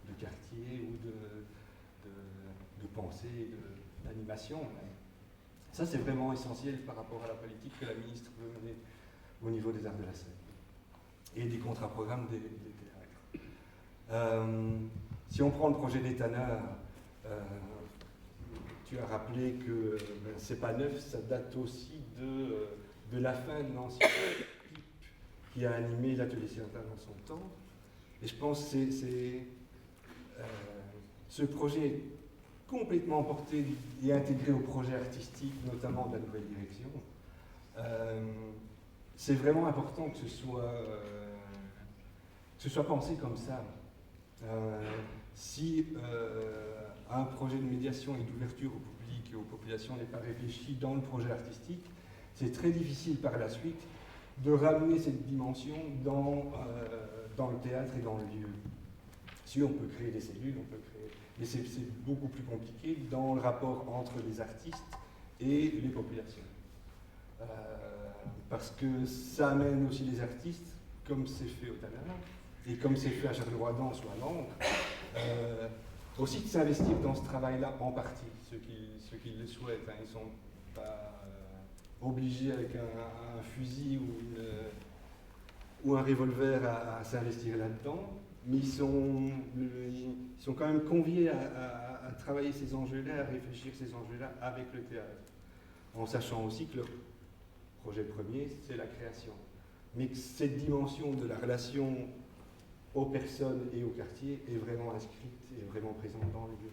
de quartier ou de pensée, d'animation. Ça, c'est vraiment essentiel par rapport à la politique que la ministre veut mener au niveau des arts de la scène et des contrats-programmes des théâtres. Si on prend le projet d'Etana, tu as rappelé que c'est pas neuf, ça date aussi de la fin de l'ancien équipe qui a animé l'atelier Certain dans son temps. Et je pense que ce projet est complètement porté et intégré au projet artistique, notamment de la nouvelle direction. C'est vraiment important que ce soit pensé comme ça. Si un projet de médiation et d'ouverture au public et aux populations n'est pas réfléchi dans le projet artistique, c'est très difficile par la suite de ramener cette dimension dans le théâtre et dans le lieu. Si on peut créer des cellules, on peut créer... Mais c'est beaucoup plus compliqué dans le rapport entre les artistes et les populations. Parce que ça amène aussi les artistes, comme c'est fait au Talent, et comme c'est fait à Charleroi-Dans ou à Langres, aussi de s'investir dans ce travail-là en partie, ceux qui le souhaitent. Hein, ils ne sont pas obligés avec un fusil ou un revolver à s'investir là-dedans, mais ils sont quand même conviés à travailler ces enjeux-là, à réfléchir ces enjeux-là avec le théâtre, en sachant aussi que le projet premier, c'est la création. Mais que cette dimension de la relation aux personnes et au quartier est vraiment inscrite et vraiment présente dans le lieu.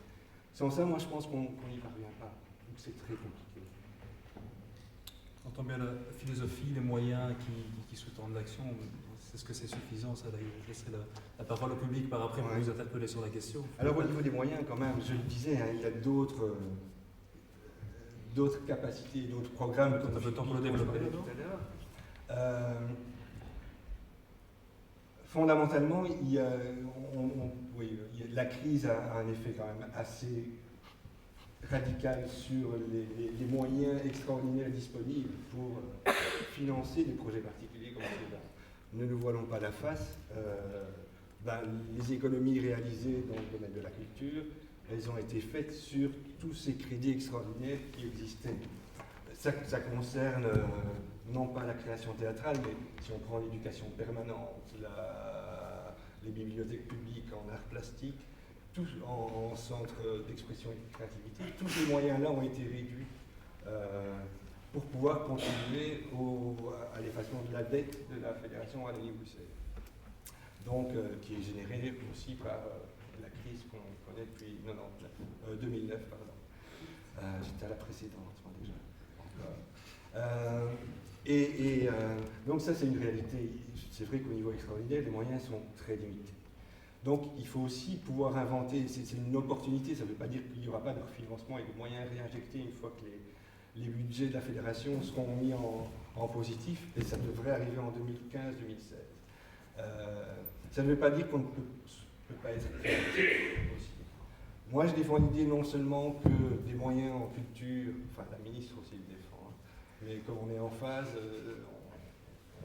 Sans ça, moi, je pense qu'on n'y parvient pas. Donc c'est très compliqué. On entend bien la philosophie, les moyens qui sous-tendent l'action. Est-ce que c'est suffisant, ça, d'ailleurs? Je laisserai la parole au public par après pour vous interpeller sur la question. Alors, au niveau des moyens, quand même, je le disais, hein, il y a d'autres capacités, d'autres programmes. On a peu de temps pour le développer. Fondamentalement, la crise a un effet quand même assez radical sur les moyens extraordinaires disponibles pour financer des projets particuliers comme celui-là. Ne nous voilons pas la face, les économies réalisées dans le domaine de la culture, elles ont été faites sur tous ces crédits extraordinaires qui existaient. Ça concerne non pas la création théâtrale, mais si on prend l'éducation permanente, les bibliothèques publiques en art plastique, tout en centre d'expression et de créativité, tous ces moyens-là ont été réduits pour pouvoir contribuer à l'effacement de la dette de la Fédération Wallonie-Bruxelles. Donc, qui est générée aussi par la crise qu'on connaît depuis 2009. J'étais à la précédente, moi, déjà. Donc ça, c'est une réalité. C'est vrai qu'au niveau extraordinaire, les moyens sont très limités. Donc il faut aussi pouvoir inventer, c'est une opportunité, ça ne veut pas dire qu'il n'y aura pas de refinancement et de moyens réinjectés une fois que les budgets de la fédération seront mis en positif, et ça devrait arriver en 2015-2016. Ça ne veut pas dire qu'on ne peut pas être créatif aussi. Moi, je défends l'idée non seulement que des moyens en culture, enfin la ministre aussi le défend, hein, mais comme on est en phase,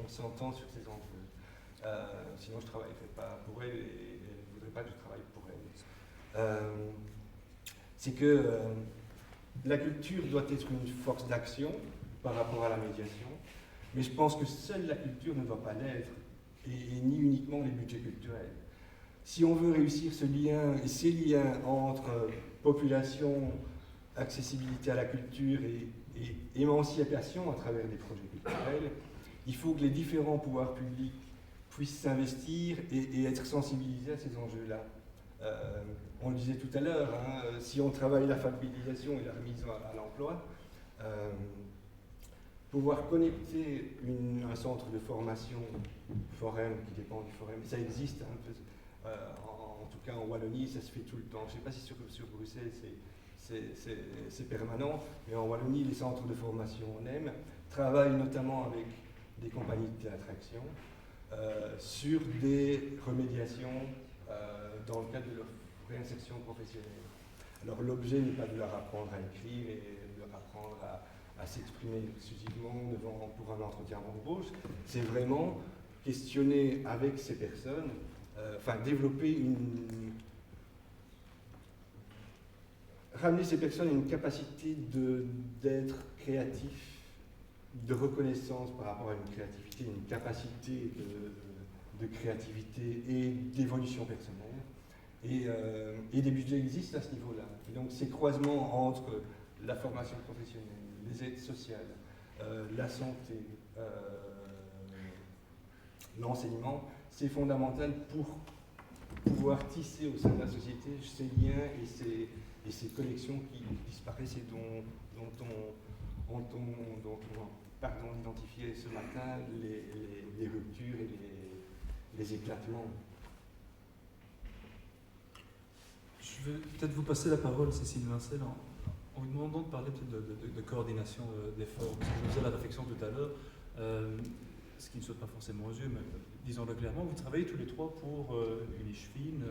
on s'entend sur ces enjeux. Sinon, je ne travaillerai pas pour elle et elle ne voudrait pas que je travaille pour elle. C'est que la culture doit être une force d'action par rapport à la médiation, mais je pense que seule la culture ne doit pas l'être, et ni uniquement les budgets culturels. Si on veut réussir ce lien et ces liens entre population, accessibilité à la culture et émancipation à travers des projets culturels, il faut que les différents pouvoirs publics puissent s'investir et être sensibilisés à ces enjeux-là. On le disait tout à l'heure, hein, si on travaille la fiabilisation et la remise à l'emploi, pouvoir connecter un centre de formation, Forum, qui dépend du Forum, ça existe, hein, en tout cas en Wallonie, ça se fait tout le temps. Je ne sais pas si sur Bruxelles c'est permanent, mais en Wallonie, les centres de formation NEM travaillent notamment avec des compagnies de théâtre-action sur des remédiations dans le cadre de leur réinsertion professionnelle. Alors l'objet n'est pas de leur apprendre à écrire et de leur apprendre à s'exprimer exclusivement pour un entretien d'embauche, c'est vraiment questionner avec ces personnes, développer ramener ces personnes à une capacité d'être créatif, de reconnaissance par rapport à une créativité, une capacité de créativité et d'évolution personnelle. Et des budgets existent à ce niveau-là. Et donc ces croisements entre la formation professionnelle, les aides sociales, la santé, l'enseignement, c'est fondamental pour pouvoir tisser au sein de la société ces liens et ces connexions qui disparaissent et dont on pardon, d'identifier ce matin les ruptures et les éclatements. Je vais peut-être vous passer la parole, Cécile Vincel, en vous demandant de parler peut-être de coordination d'efforts. Parce que je faisais la réflexion tout à l'heure, ce qui ne saute pas forcément aux yeux, mais disons-le clairement, vous travaillez tous les trois pour une ICHFIN,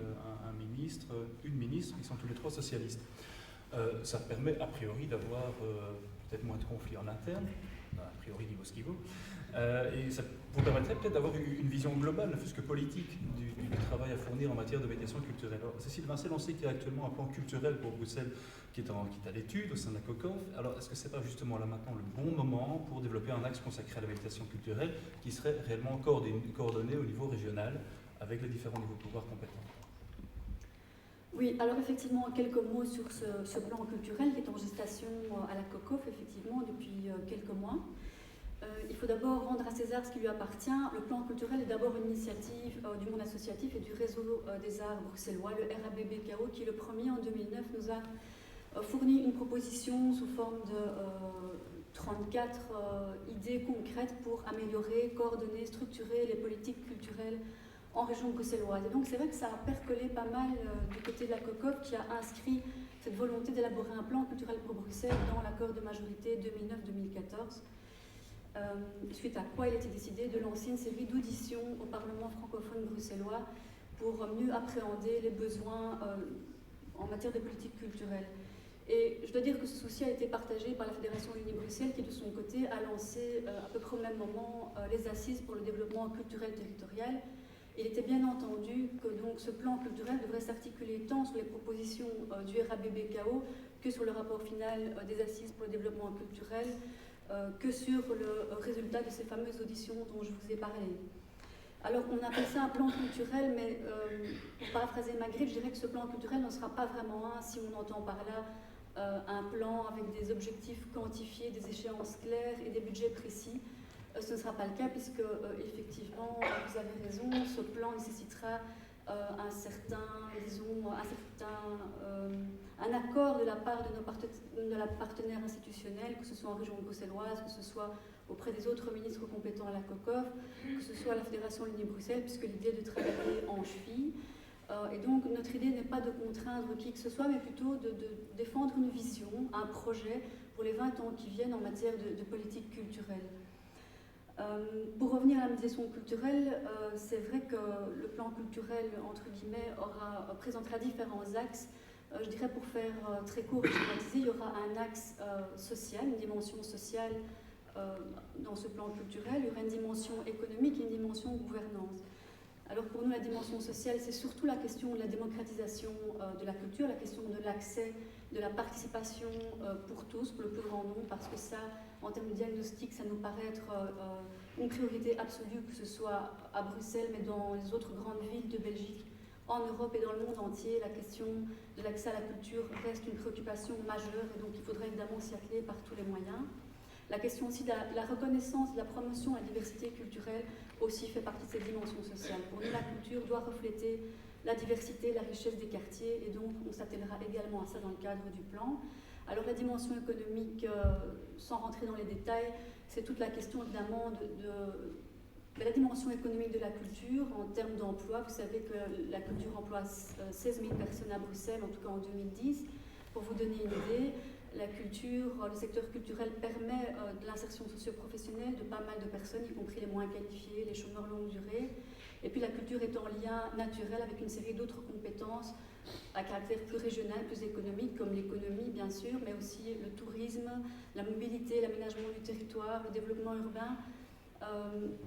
un ministre, une ministre, qui sont tous les trois socialistes. Ça permet a priori d'avoir peut-être moins de conflits en interne, a priori niveau ce qu'il vaut, et ça vous permettrait peut-être d'avoir une vision globale, ne fût-ce que politique, du travail à fournir en matière de médiation culturelle. Alors, Cécile Vincel, on sait qu'il y a actuellement un plan culturel pour Bruxelles qui est à l'étude au sein de la COCOF. Alors, est-ce que ce n'est pas justement là maintenant le bon moment pour développer un axe consacré à la médiation culturelle qui serait réellement coordonné au niveau régional avec les différents niveaux de pouvoir compétents? Oui, alors effectivement, quelques mots sur ce plan culturel qui est en gestation à la COCOF, effectivement, depuis quelques mois. Il faut d'abord rendre à César ce qui lui appartient. Le plan culturel est d'abord une initiative du monde associatif et du réseau des arts bruxellois, le RABBKO, qui le premier en 2009 nous a fourni une proposition sous forme de 34 idées concrètes pour améliorer, coordonner, structurer les politiques culturelles en région bruxelloise. Et donc c'est vrai que ça a percolé pas mal du côté de la COCOF qui a inscrit cette volonté d'élaborer un plan culturel pour Bruxelles dans l'accord de majorité 2009-2014. Suite à quoi il a été décidé de lancer une série d'auditions au Parlement francophone bruxellois pour mieux appréhender les besoins en matière de politique culturelle. Et je dois dire que ce souci a été partagé par la Fédération Wallonie-Bruxelles qui, de son côté, a lancé à peu près au même moment les assises pour le développement culturel territorial. Il était bien entendu que donc, ce plan culturel devrait s'articuler tant sur les propositions du RABBKO que sur le rapport final des assises pour le développement culturel, que sur le résultat de ces fameuses auditions dont je vous ai parlé. Alors on appelle ça un plan culturel, mais pour paraphraser Magritte, je dirais que ce plan culturel n'en sera pas vraiment un si on entend par là un plan avec des objectifs quantifiés, des échéances claires et des budgets précis. Ce ne sera pas le cas puisque, effectivement, vous avez raison, ce plan nécessitera un accord de la part de la partenaire institutionnelle, que ce soit en région bruxelloise, que ce soit auprès des autres ministres compétents à la COCOF, que ce soit à la Fédération Wallonie-Bruxelles, puisque l'idée est de travailler en cheville. Et donc notre idée n'est pas de contraindre qui que ce soit, mais plutôt de défendre une vision, un projet pour les 20 ans qui viennent en matière de politique culturelle. Pour revenir à la médiation culturelle, c'est vrai que le plan culturel, entre guillemets, présentera différents axes Je dirais pour faire très court et schématisé, il y aura un axe social, une dimension sociale dans ce plan culturel, il y aura une dimension économique et une dimension gouvernance. Alors pour nous, la dimension sociale, c'est surtout la question de la démocratisation de la culture, la question de l'accès, de la participation pour tous, pour le plus grand nombre, parce que ça, en termes de diagnostic, ça nous paraît être une priorité absolue, que ce soit à Bruxelles, mais dans les autres grandes villes de Belgique, en Europe et dans le monde entier. La question de l'accès à la culture reste une préoccupation majeure, et donc il faudrait évidemment s'y atteler par tous les moyens. La question aussi de la reconnaissance, de la promotion de la diversité culturelle aussi fait partie de cette dimension sociale. Pour nous, la culture doit refléter la diversité, la richesse des quartiers, et donc on s'attellera également à ça dans le cadre du plan. Alors la dimension économique, sans rentrer dans les détails, c'est toute la question évidemment de la dimension économique de la culture en termes d'emploi. Vous savez que la culture emploie 16 000 personnes à Bruxelles, en tout cas en 2010. Pour vous donner une idée, la culture, le secteur culturel permet de l'insertion socio-professionnelle de pas mal de personnes, y compris les moins qualifiés, les chômeurs longue durée. Et puis la culture est en lien naturel avec une série d'autres compétences à caractère plus régional, plus économique, comme l'économie bien sûr, mais aussi le tourisme, la mobilité, l'aménagement du territoire, le développement urbain,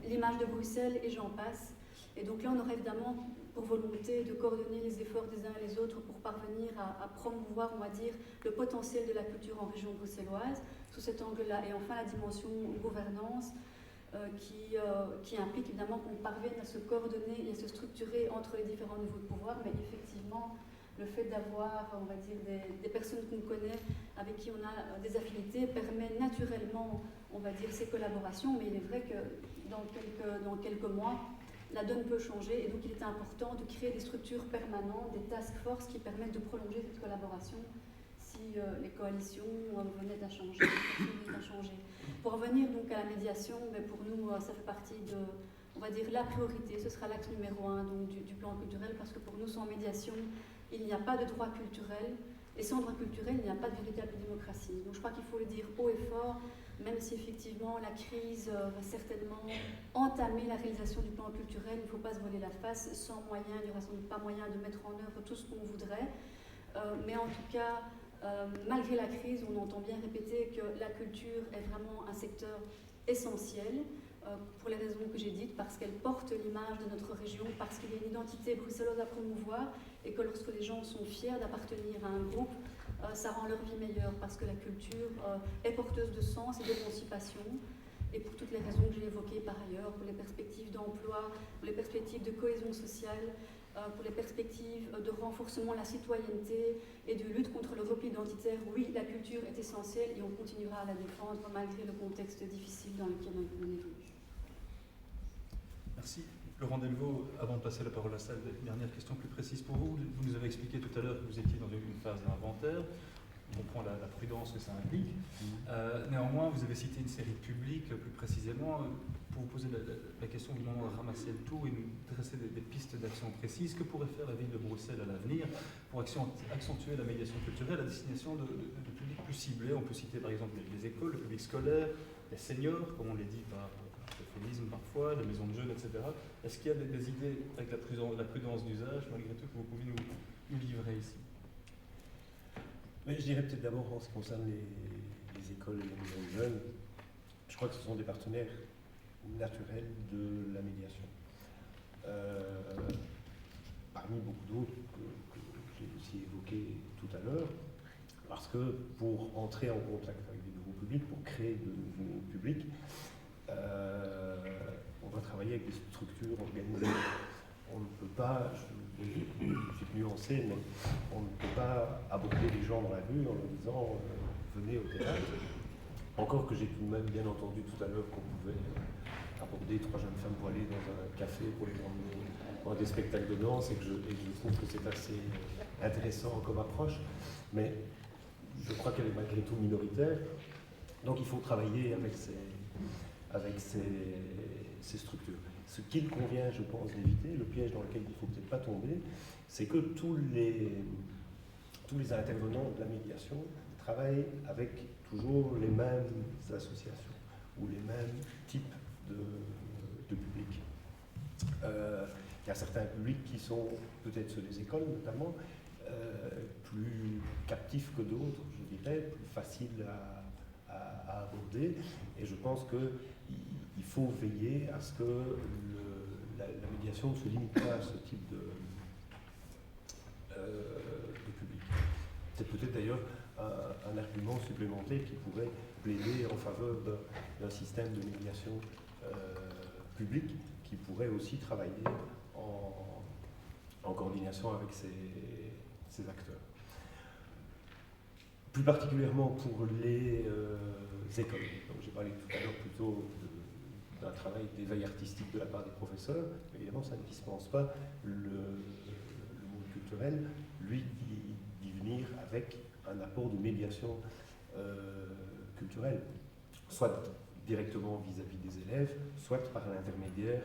l'image de Bruxelles et j'en passe. Et donc là, on aurait évidemment pour volonté de coordonner les efforts des uns et les autres pour parvenir à promouvoir, on va dire, le potentiel de la culture en région bruxelloise, sous cet angle-là. Et enfin, la dimension gouvernance, qui implique évidemment qu'on parvienne à se coordonner et à se structurer entre les différents niveaux de pouvoir, mais effectivement, le fait d'avoir, on va dire, des personnes qu'on connaît, avec qui on a des affinités, permet naturellement, on va dire, ces collaborations, mais il est vrai que dans quelques mois, la donne peut changer, et donc il est important de créer des structures permanentes, des task forces qui permettent de prolonger cette collaboration si les coalitions venaient à changer. Pour revenir donc à la médiation, mais pour nous, ça fait partie de, on va dire, la priorité. Ce sera l'axe numéro 1 donc, du plan culturel, parce que pour nous, sans médiation, il n'y a pas de droit culturel, et sans droit culturel, il n'y a pas de véritable démocratie. Donc je crois qu'il faut le dire haut et fort, même si effectivement la crise va certainement entamer la réalisation du plan culturel, il ne faut pas se voiler la face. Sans moyens, il n'y aura sans doute pas moyen de mettre en œuvre tout ce qu'on voudrait. Mais en tout cas, malgré la crise, on entend bien répéter que la culture est vraiment un secteur essentiel, pour les raisons que j'ai dites, parce qu'elle porte l'image de notre région, parce qu'il y a une identité bruxelloise à promouvoir, et que lorsque les gens sont fiers d'appartenir à un groupe, ça rend leur vie meilleure, parce que la culture est porteuse de sens et d'émancipation, et pour toutes les raisons que j'ai évoquées par ailleurs, pour les perspectives d'emploi, pour les perspectives de cohésion sociale, pour les perspectives de renforcement de la citoyenneté et de lutte contre le repli identitaire. Oui, la culture est essentielle et on continuera à la défendre malgré le contexte difficile dans lequel on évolue. Merci. Laurent Delvaux, avant de passer la parole à la salle, dernière question plus précise pour vous. Vous nous avez expliqué tout à l'heure que vous étiez dans une phase d'inventaire. On comprend la prudence que ça implique. Néanmoins, vous avez cité une série de publics, plus précisément. Pour vous poser la question, vous demandons de ramasser le tout et nous dresser des pistes d'action précises. Que pourrait faire la ville de Bruxelles à l'avenir pour accentuer la médiation culturelle à destination de publics plus ciblés? On peut citer par exemple les écoles, le public scolaire, les seniors, comme on les dit par féminisme parfois, les maisons de jeunes, etc. Est-ce qu'il y a des idées avec la prudence d'usage, malgré tout, que vous pouvez nous livrer ici? Mais je dirais peut-être d'abord en ce qui concerne les écoles et les maisons de jeunes, je crois que ce sont des partenaires naturels de la médiation. Parmi beaucoup d'autres que j'ai aussi évoqués tout à l'heure, parce que pour entrer en contact avec des nouveaux publics, pour créer de nouveaux publics, on va travailler avec des structures organisées. On ne peut pas, je suis nuancé, mais on ne peut pas aborder les gens dans la rue en leur disant venez au théâtre. Encore que j'ai tout de même bien entendu tout à l'heure qu'on pouvait aborder 3 jeunes femmes pour aller dans un café pour les emmener dans des spectacles de danse, et que je trouve que c'est assez intéressant comme approche, mais je crois qu'elle est malgré tout minoritaire. Donc il faut travailler avec ces structures. Ce qu'il convient, je pense, d'éviter, le piège dans lequel il ne faut peut-être pas tomber, c'est que tous les intervenants de la médiation travaillent avec toujours les mêmes associations ou les mêmes types de publics. Il y a certains publics qui sont peut-être ceux des écoles notamment, plus captifs que d'autres, je dirais, plus faciles à aborder. Et je pense qu'il faut veiller à ce que la médiation ne se limite pas à ce type de public. C'est peut-être d'ailleurs un argument supplémentaire qui pourrait plaider en faveur d'un système de médiation publique qui pourrait aussi travailler en coordination avec ces acteurs. Plus particulièrement pour les écoles. Donc, j'ai parlé tout à l'heure plutôt d'un travail d'éveil artistique de la part des professeurs. Évidemment, ça ne dispense pas le monde culturel, lui, d'y venir avec un apport de médiation culturelle, soit directement vis-à-vis des élèves, soit par l'intermédiaire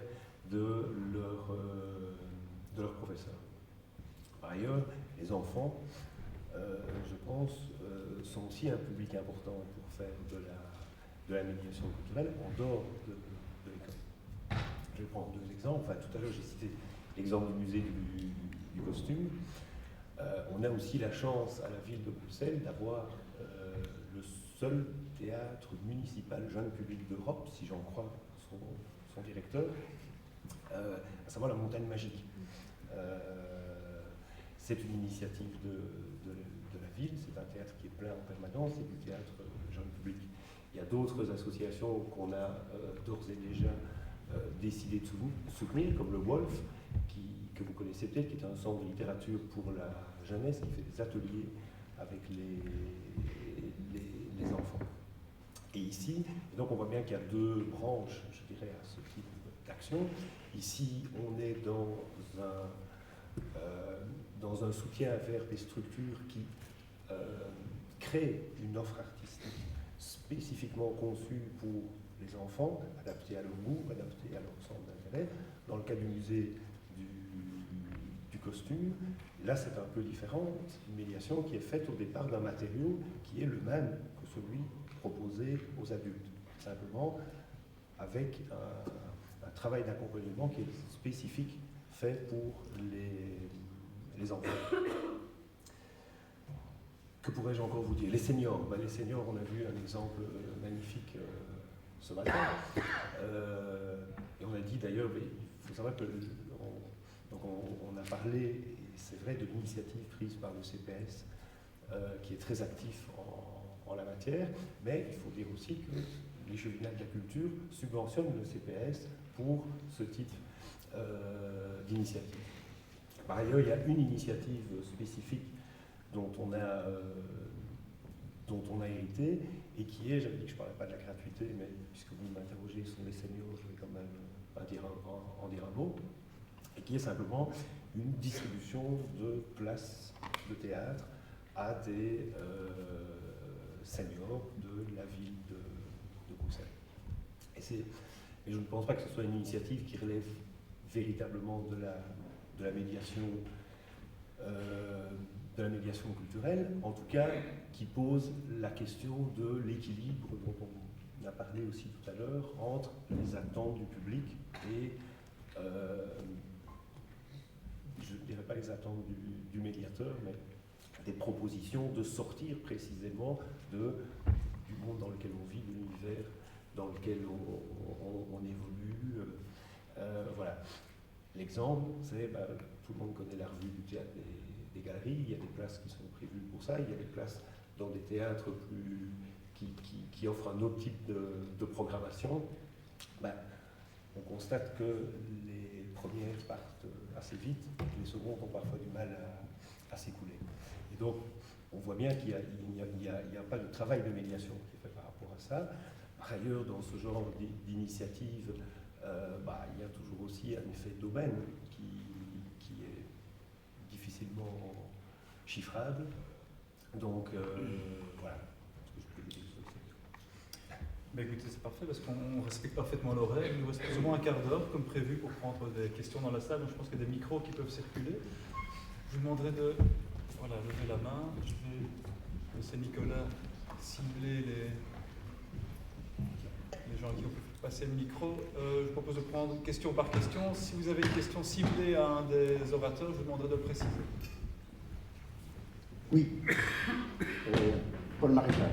de leurs professeurs. Par ailleurs, les enfants, je pense, sont aussi un public important pour faire de la médiation culturelle en dehors de l'école. Je vais prendre deux exemples. Enfin, tout à l'heure, j'ai cité l'exemple du musée du costume. On a aussi la chance à la ville de Bruxelles d'avoir le seul théâtre municipal jeune public d'Europe, si j'en crois son directeur, à savoir la Montagne Magique. C'est une initiative de la ville, c'est un théâtre qui est plein en permanence, c'est du théâtre jeune public. Il y a d'autres associations qu'on a d'ores et déjà décidé de soutenir, comme le Wolf, que vous connaissez peut-être, qui est un centre de littérature pour la jeunesse, qui fait des ateliers avec les enfants. Et ici, donc on voit bien qu'il y a deux branches, je dirais, à ce type d'action. Ici, on est dans un soutien vers des structures qui créent une offre artistique spécifiquement conçue pour les enfants, adaptée à leur goût, adaptée à leur centre d'intérêt. Dans le cas du musée du costume, là c'est un peu différent. C'est une médiation qui est faite au départ d'un matériau qui est le même que celui proposé aux adultes, simplement avec un travail d'accompagnement qui est spécifique fait pour les enfants. Que pourrais-je encore vous dire? Les seniors. Les seniors, on a vu un exemple magnifique ce matin. Et on a dit d'ailleurs, il faut savoir que on a parlé, et c'est vrai, de l'initiative prise par le CPS, qui est très actif en la matière, mais il faut dire aussi que les Chevilats de la Culture subventionnent le CPS pour ce type d'initiative. Par ailleurs, il y a une initiative spécifique dont on a hérité, et qui est, j'avais dit que je ne parlais pas de la gratuité, mais puisque vous m'interrogez sur les seniors, je vais quand même en dire un mot, et qui est simplement une distribution de places de théâtre à des seniors de la ville de Bruxelles. Et je ne pense pas que ce soit une initiative qui relève véritablement de la médiation culturelle, en tout cas qui pose la question de l'équilibre dont on a parlé aussi tout à l'heure entre les attentes du public et je ne dirais pas les attentes du médiateur, mais des propositions de sortir précisément du monde dans lequel on vit, de l'univers dans lequel on évolue. Voilà. L'exemple, c'est, tout le monde connaît la revue du théâtre des galeries, il y a des places qui sont prévues pour ça, il y a des places dans des théâtres qui offrent un autre type de programmation. On constate que les premières partent assez vite, et les secondes ont parfois du mal à s'écouler. Et donc, on voit bien qu'il n'y a pas de travail de médiation qui est fait par rapport à ça. Par ailleurs, dans ce genre d'initiative, il y a toujours aussi un effet d'aubaine qui est difficilement chiffrable. Donc, voilà. Écoutez, c'est parfait parce qu'on respecte parfaitement nos règles. Il nous reste plus ou moins un quart d'heure comme prévu pour prendre des questions dans la salle. Donc je pense qu'il y a des micros qui peuvent circuler. Je vous demanderai de lever la main. Je vais laisser Nicolas cibler les gens qui ont passer le micro. Je propose de prendre question par question. Si vous avez une question ciblée à un des orateurs, je vous demanderai de le préciser. Oui, Paul Maréchal.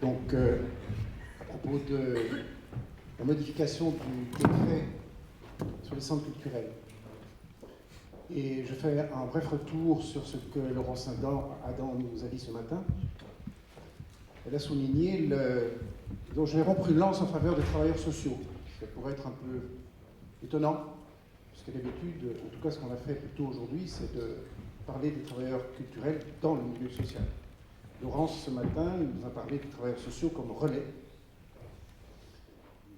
Donc, à propos de la modification du décret sur les centres culturels. Et je fais un bref retour sur ce que Laurence Adam nous a dit ce matin. Elle a souligné donc je vais rompre une lance en faveur des travailleurs sociaux. Ça pourrait être un peu étonnant, puisque d'habitude, en tout cas ce qu'on a fait plutôt aujourd'hui, c'est de parler des travailleurs culturels dans le milieu social. Laurence, ce matin, nous a parlé des travailleurs sociaux comme relais.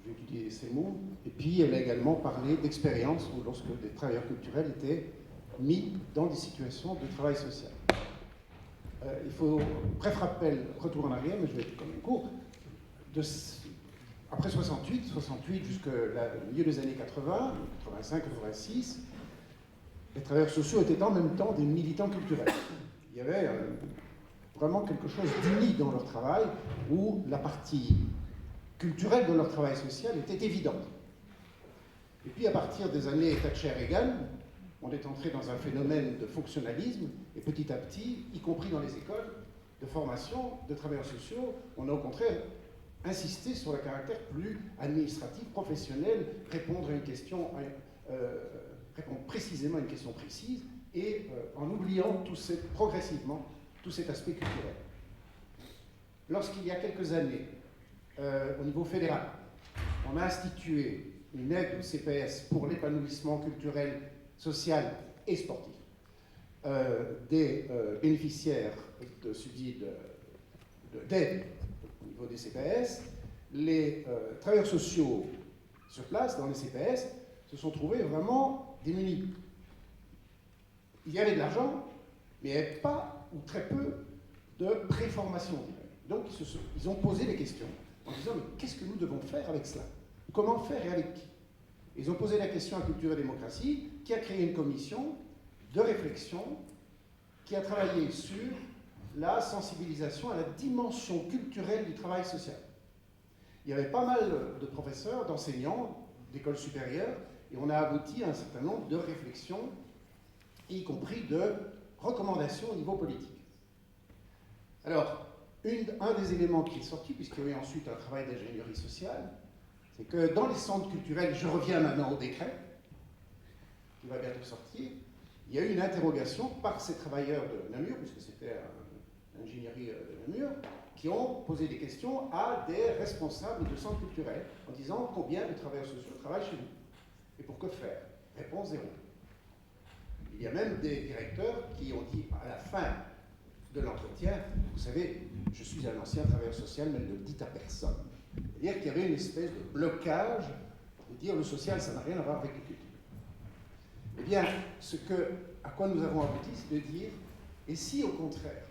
J'ai étudié ces mots. Et puis, elle a également parlé d'expérience où lorsque des travailleurs culturels étaient mis dans des situations de travail social. Il faut, bref rappel, retour en arrière, mais je vais être quand même court. Après 68 jusqu'au milieu des années 80, 85, 86, les travailleurs sociaux étaient en même temps des militants culturels. Il y avait vraiment quelque chose d'unique dans leur travail, où la partie culturelle de leur travail social était évidente. Et puis à partir des années Thatcher-Reagan, on est entré dans un phénomène de fonctionnalisme, et petit à petit, y compris dans les écoles de formation de travailleurs sociaux, on a au contraire insisté sur le caractère plus administratif, professionnel, répondre à une question, répondre précisément à une question précise, et en oubliant progressivement tout cet aspect culturel. Lorsqu'il y a quelques années, au niveau fédéral, on a institué une aide au CPS pour l'épanouissement culturel, social et sportif des bénéficiaires de subsides d'aide au niveau des CPS. Les travailleurs sociaux sur place, dans les CPS, se sont trouvés vraiment démunis. Il y avait de l'argent, mais il n'y avait pas ou très peu de préformation. Donc ils ont posé des questions en disant mais qu'est-ce que nous devons faire avec cela? Comment faire et avec qui? Ils ont posé la question à Culture et Démocratie, qui a créé une commission de réflexion qui a travaillé sur la sensibilisation à la dimension culturelle du travail social. Il y avait pas mal de professeurs, d'enseignants, d'écoles supérieures, et on a abouti à un certain nombre de réflexions, y compris de recommandations au niveau politique. Alors, un des éléments qui est sorti, puisqu'il y a eu ensuite un travail d'ingénierie sociale, c'est que dans les centres culturels, je reviens maintenant au décret, qui va bientôt sortir, il y a eu une interrogation par ces travailleurs de Namur, puisque c'était l'ingénierie de Namur, qui ont posé des questions à des responsables de centres culturels, en disant combien de travailleurs sociaux travaillent chez vous, et pour que faire? Réponse 0. Il y a même des directeurs qui ont dit à la fin de l'entretien, vous savez, je suis un ancien travailleur social, mais ne le dites à personne. C'est-à-dire qu'il y avait une espèce de blocage de dire le social, ça n'a rien à voir avec le culture. Eh bien, à quoi nous avons abouti, c'est de dire, et si au contraire,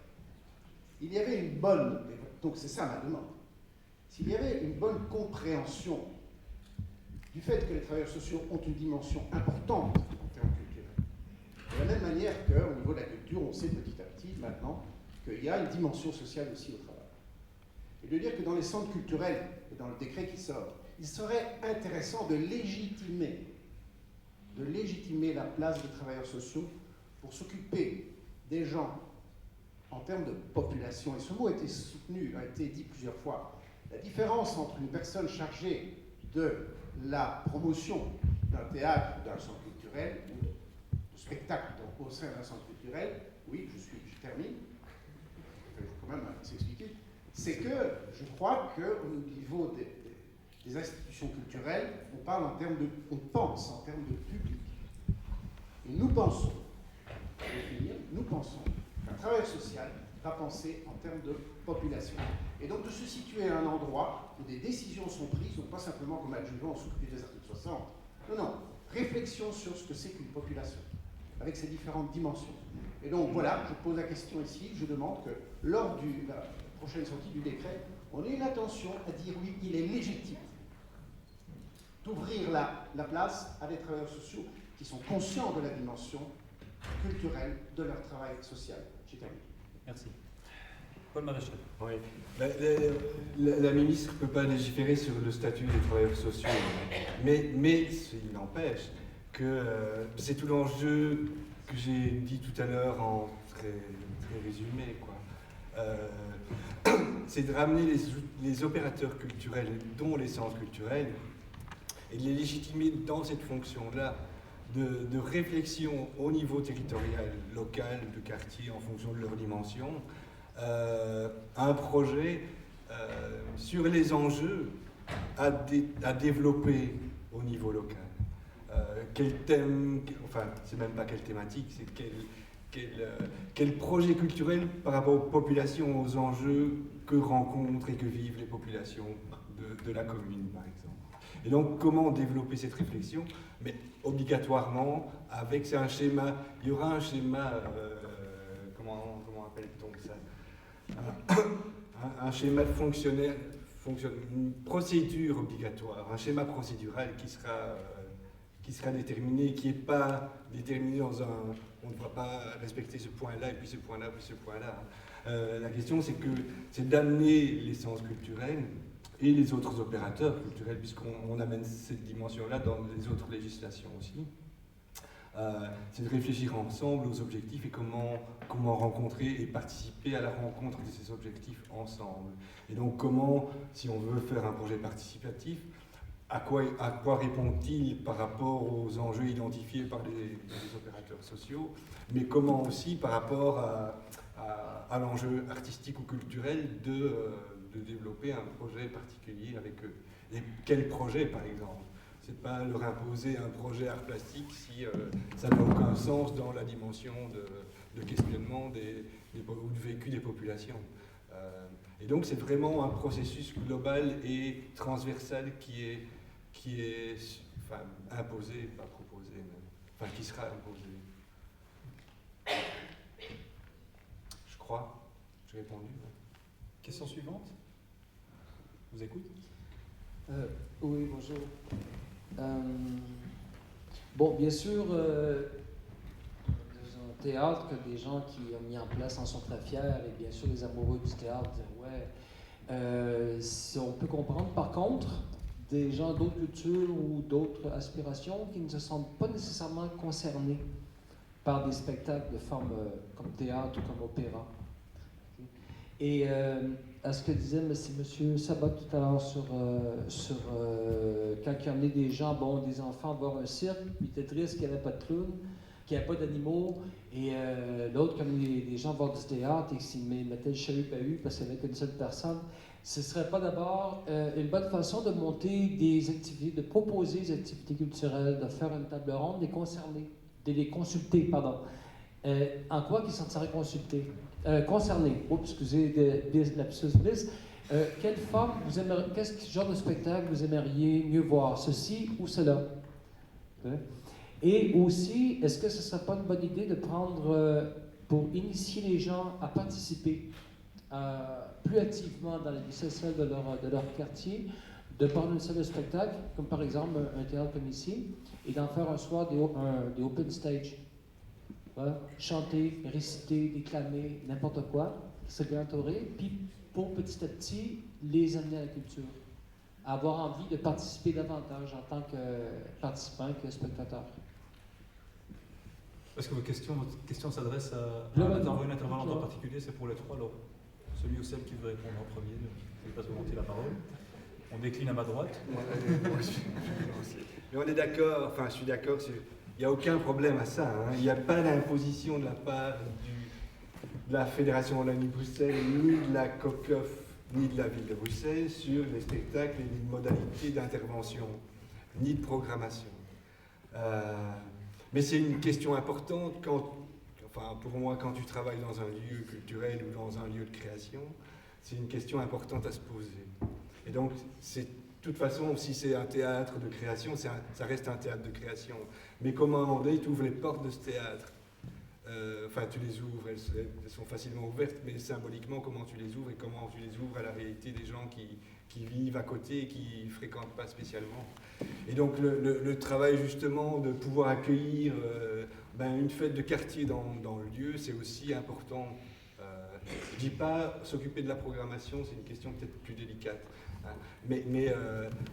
il y avait une bonne, donc c'est ça ma demande, s'il y avait une bonne compréhension du fait que les travailleurs sociaux ont une dimension importante en termes culturels, de la même manière qu'au niveau de la culture, on sait petit à petit maintenant qu'il y a une dimension sociale aussi au travail. Et de dire que dans les centres culturels, et dans le décret qui sort, il serait intéressant de légitimer la place des travailleurs sociaux pour s'occuper des gens en termes de population. Et ce mot a été soutenu, a été dit plusieurs fois. La différence entre une personne chargée de la promotion d'un théâtre, d'un centre culturel, ou de spectacle au sein d'un centre culturel, oui, je termine, il faut quand même s'expliquer, c'est que je crois qu'au niveau des institutions culturelles, on pense en termes de public. Et nous pensons qu'un travailleur social va penser en termes de population. Et donc de se situer à un endroit où des décisions sont prises, non pas simplement comme adjuvant s'occuper des articles 60. Non, réflexion sur ce que c'est qu'une population, avec ses différentes dimensions. Et donc voilà, je pose la question ici, je demande que lors de la prochaine sortie du décret, on ait une attention à dire oui, il est légitime d'ouvrir la place à des travailleurs sociaux qui sont conscients de la dimension culturelle de leur travail social. J'ai terminé. Merci. Paul Maréchal. Oui. La ministre ne peut pas légiférer sur le statut des travailleurs sociaux, mais il n'empêche que c'est tout l'enjeu que j'ai dit tout à l'heure en très résumé, quoi. C'est de ramener les opérateurs culturels, dont les centres culturels, et de les légitimer dans cette fonction-là de réflexion au niveau territorial, local, de quartier, en fonction de leur dimension, un projet sur les enjeux à développer au niveau local. Quel thème, enfin, c'est même pas quelle thématique, c'est quel projet culturel par rapport aux populations, aux enjeux que rencontrent et que vivent les populations de la commune, par exemple. Et donc, comment développer cette réflexion? Mais obligatoirement, avec un schéma, il y aura un schéma, comment appelle-t-on ça? Un schéma fonctionnel, une procédure obligatoire, un schéma procédural qui sera déterminé, qui n'est pas déterminé dans un... On ne va pas respecter ce point-là, et puis ce point-là, puis ce point-là. La question, c'est d'amener les sens culturels et les autres opérateurs culturels, puisqu'on amène cette dimension-là dans les autres législations aussi. C'est de réfléchir ensemble aux objectifs et comment rencontrer et participer à la rencontre de ces objectifs ensemble. Et donc comment, si on veut faire un projet participatif, à quoi répond-il par rapport aux enjeux identifiés par les opérateurs sociaux, mais comment aussi par rapport à l'enjeu artistique ou culturel de développer un projet particulier avec eux. Et quel projet, par exemple? C'est pas leur imposer un projet art plastique si ça n'a aucun sens dans la dimension de questionnement ou de vécu des populations. Et donc c'est vraiment un processus global et transversal qui est enfin, imposé, pas proposé, mais enfin qui sera imposé. Je crois, j'ai répondu. Question suivante. Je vous écoute. Oui, bonjour. Bon, bien sûr, dans un théâtre, que des gens qui ont mis en place en sont très fiers, et bien sûr les amoureux du théâtre disent ouais. On peut comprendre par contre des gens d'autres cultures ou d'autres aspirations qui ne se sentent pas nécessairement concernés par des spectacles de forme comme théâtre ou comme opéra. Et à ce que disait M. Sabat tout à l'heure sur quand il a amené des gens, des enfants voir un cirque, puis il était triste qu'il n'y avait pas de clown, qu'il n'y avait pas d'animaux, et l'autre qui a amené des gens voir du théâtre et qu'il mettait le chalut-bahut parce qu'il n'y avait qu'une seule personne. Ce ne serait pas d'abord une bonne façon de monter des activités, de proposer des activités culturelles, de faire une table ronde, de les consulter, pardon. En quoi qu'ils se sentiraient concernés? Excusez, lapsus bliss. Quelle forme quel genre de spectacle vous aimeriez mieux voir, ceci ou cela? Et aussi, est-ce que ce ne serait pas une bonne idée de prendre, pour initier les gens à participer plus activement dans la vie sociale de leur quartier, de prendre une salle de spectacle, comme par exemple un théâtre comme ici, et d'en faire un soir des open stage. Chanter, réciter, déclamer, n'importe quoi, se grantorer, puis pour petit à petit les amener à la culture, à avoir envie de participer davantage en tant que participant que spectateur. Est-ce que votre question s'adresse à un intervenant en particulier? C'est pour les trois, alors celui ou celle qui veut répondre en premier, qui passe volontiers la parole. On décline à ma droite. Mais on est d'accord, enfin je suis d'accord, il n'y a aucun problème à ça. Hein. Il n'y a pas d'imposition de la part de la Fédération Wallonie-Bruxelles, ni de la COCOF, ni de la ville de Bruxelles sur les spectacles et les modalités d'intervention, ni de programmation. Mais c'est une question importante pour moi, quand tu travailles dans un lieu culturel ou dans un lieu de création, c'est une question importante à se poser. Et donc, de toute façon, si c'est un théâtre de création, ça reste un théâtre de création. Mais comment tu ouvres les portes de ce théâtre? Tu les ouvres, elles sont facilement ouvertes, mais symboliquement, comment tu les ouvres et comment tu les ouvres à la réalité des gens qui vivent à côté et qui ne fréquentent pas spécialement. Et donc, le travail justement de pouvoir accueillir une fête de quartier dans le lieu, c'est aussi important. Je ne dis pas s'occuper de la programmation, c'est une question peut-être plus délicate. Mais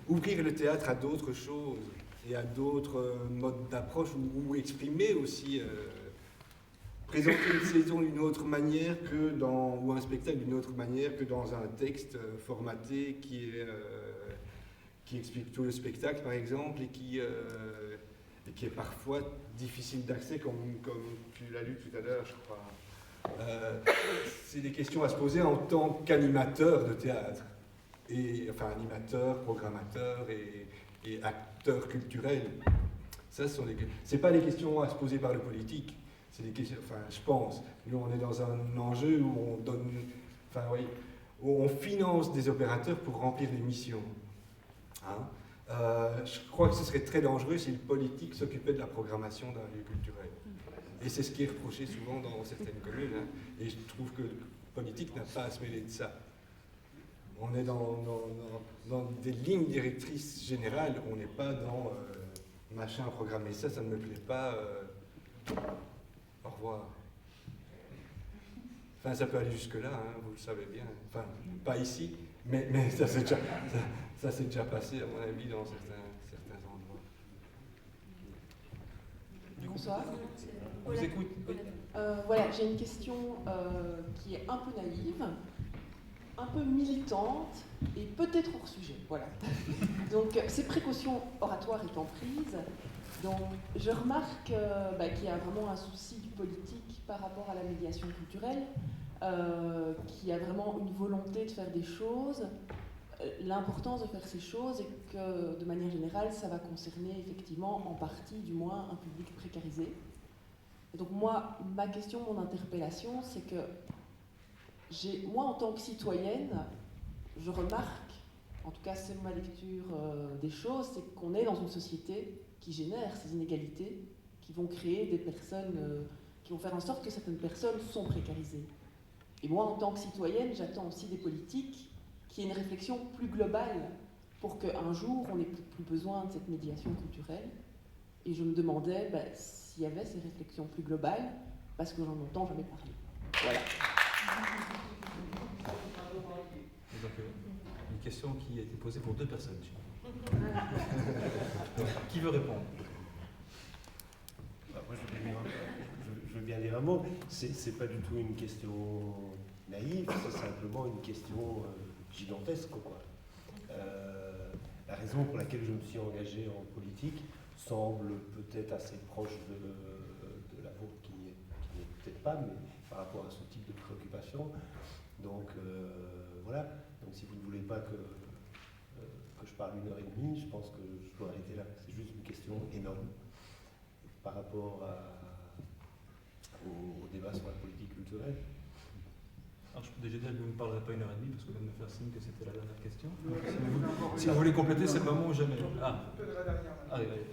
ouvrir le théâtre à d'autres choses et à d'autres modes d'approche ou exprimer aussi présenter une saison d'une autre manière ou un spectacle d'une autre manière que dans un texte formaté qui explique tout le spectacle, par exemple, et qui est parfois difficile d'accès, comme tu l'as lu tout à l'heure, je crois. C'est des questions à se poser en tant qu'animateur de théâtre, animateur, programmateur et acteur culturel. C'est pas des questions à se poser par le politique. C'est des questions, je pense. Nous, on est dans un enjeu où où on finance des opérateurs pour remplir des missions. Je crois que ce serait très dangereux si le politique s'occupait de la programmation d'un lieu culturel. Et c'est ce qui est reproché souvent dans certaines communes. Et je trouve que le politique n'a pas à se mêler de ça. On est dans des lignes directrices générales, on n'est pas dans machin programmer ça ne me plaît pas. Au revoir. Ça peut aller jusque-là, vous le savez bien. Pas ici, mais ça s'est déjà passé, à mon avis, dans certains endroits. Bonsoir. On vous écoute. Oui. Voilà, j'ai une question qui est un peu naïve, un peu militante et peut-être hors sujet. Voilà. Donc, ces précautions oratoires étant prises, donc, je remarque qu'il y a vraiment un souci du politique par rapport à la médiation culturelle, qu'il y a vraiment une volonté de faire des choses, l'importance de faire ces choses et que, de manière générale, ça va concerner effectivement, en partie du moins, un public précarisé. Et donc moi, ma question, mon interpellation, c'est que moi, en tant que citoyenne, je remarque, en tout cas c'est ma lecture des choses, c'est qu'on est dans une société qui génère ces inégalités, qui vont créer des personnes, qui vont faire en sorte que certaines personnes sont précarisées. Et moi, en tant que citoyenne, j'attends aussi des politiques qui aient une réflexion plus globale pour qu'un jour, on n'ait plus besoin de cette médiation culturelle. Et je me demandais s'il y avait ces réflexions plus globales, parce que j'en entends jamais parler. Voilà. Donc, une question qui a été posée pour 2 personnes. Qui veut répondre? Moi, je veux bien dire un mot. C'est pas du tout une question naïve, c'est simplement une question gigantesque, quoi. La raison pour laquelle je me suis engagé en politique semble peut-être assez proche de la vôtre, qui n'est peut-être pas, mais par rapport à ce type de préoccupation. Donc voilà. Donc si vous ne voulez pas que je parle 1h30, je pense que je dois arrêter là. C'est juste une question énorme par rapport au débat sur la politique culturelle. Alors je peux déjà dire que vous ne parlerez pas 1h30 parce que vous venez de me faire signe que c'était la dernière question. Si vous voulez compléter, c'est le moment ou jamais.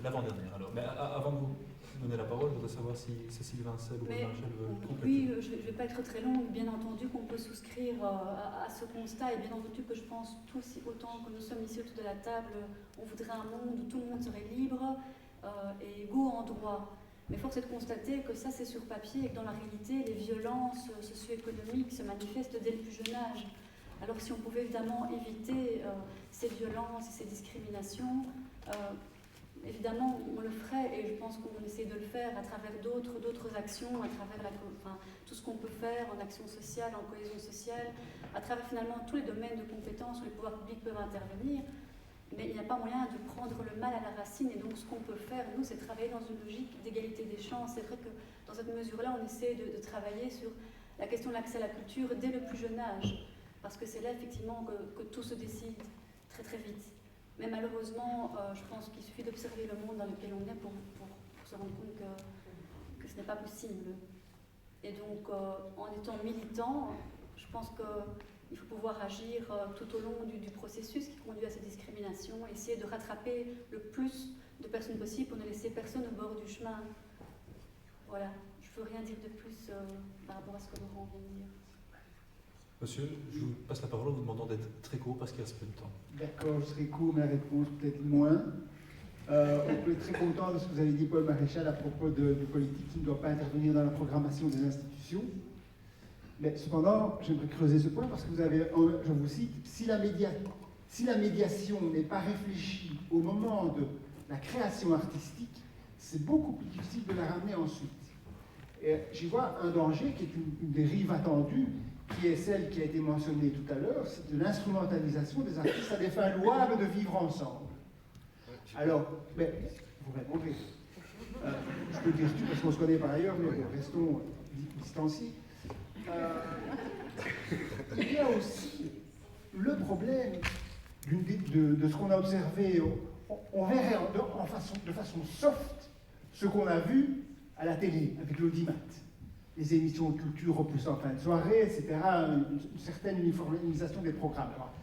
L'avant-dernière alors. Mais avant de vous donner la parole, je voudrais savoir si Cécile Vincel ou Marchal veulent compléter. Oui, je ne vais pas être très longue. Bien entendu qu'on peut souscrire à ce constat et bien entendu que je pense tous, autant que nous sommes ici autour de la table, on voudrait un monde où tout le monde serait libre et égaux en droit. Mais force est de constater que ça c'est sur papier et que dans la réalité les violences socio-économiques se manifestent dès le plus jeune âge. Alors si on pouvait évidemment éviter ces violences et ces discriminations, évidemment on le ferait et je pense qu'on essaie de le faire à travers d'autres actions, à travers tout ce qu'on peut faire en action sociale, en cohésion sociale, à travers finalement tous les domaines de compétences où les pouvoirs publics peuvent intervenir. Mais il n'y a pas moyen de prendre le mal à la racine et donc ce qu'on peut faire, nous, c'est travailler dans une logique d'égalité des chances. C'est vrai que dans cette mesure-là, on essaie de travailler sur la question de l'accès à la culture dès le plus jeune âge, parce que c'est là effectivement que tout se décide très très vite. Mais malheureusement, je pense qu'il suffit d'observer le monde dans lequel on est pour se rendre compte que ce n'est pas possible. Et donc, en étant militant, je pense qu'il faut pouvoir agir tout au long du processus qui conduit à ces discriminations, essayer de rattraper le plus de personnes possible pour ne laisser personne au bord du chemin. Voilà, je ne peux rien dire de plus par rapport à ce que Laurent vient de dire. Monsieur, je vous passe la parole en vous demandant d'être très court parce qu'il reste peu de temps. D'accord, je serai court, mais la réponse peut-être moins. On peut être très content de ce que vous avez dit, Paul Maréchal, à propos du politique qui ne doit pas intervenir dans la programmation des institutions. Mais cependant, j'aimerais creuser ce point parce que vous avez, je vous cite, si la médiation n'est pas réfléchie au moment de la création artistique, c'est beaucoup plus difficile de la ramener ensuite. Et j'y vois un danger qui est une dérive attendue, qui est celle qui a été mentionnée tout à l'heure, c'est de l'instrumentalisation des artistes à des fins louables de vivre ensemble. Alors, mais, vous répondrez. Je peux dire tout parce qu'on se connaît par ailleurs, mais restons distanciés. Il y a aussi le problème de ce qu'on a observé. On verrait de façon soft ce qu'on a vu à la télé avec l'audimat. Les émissions de culture repoussées en fin de soirée, etc., une certaine uniformisation des programmes. Alors,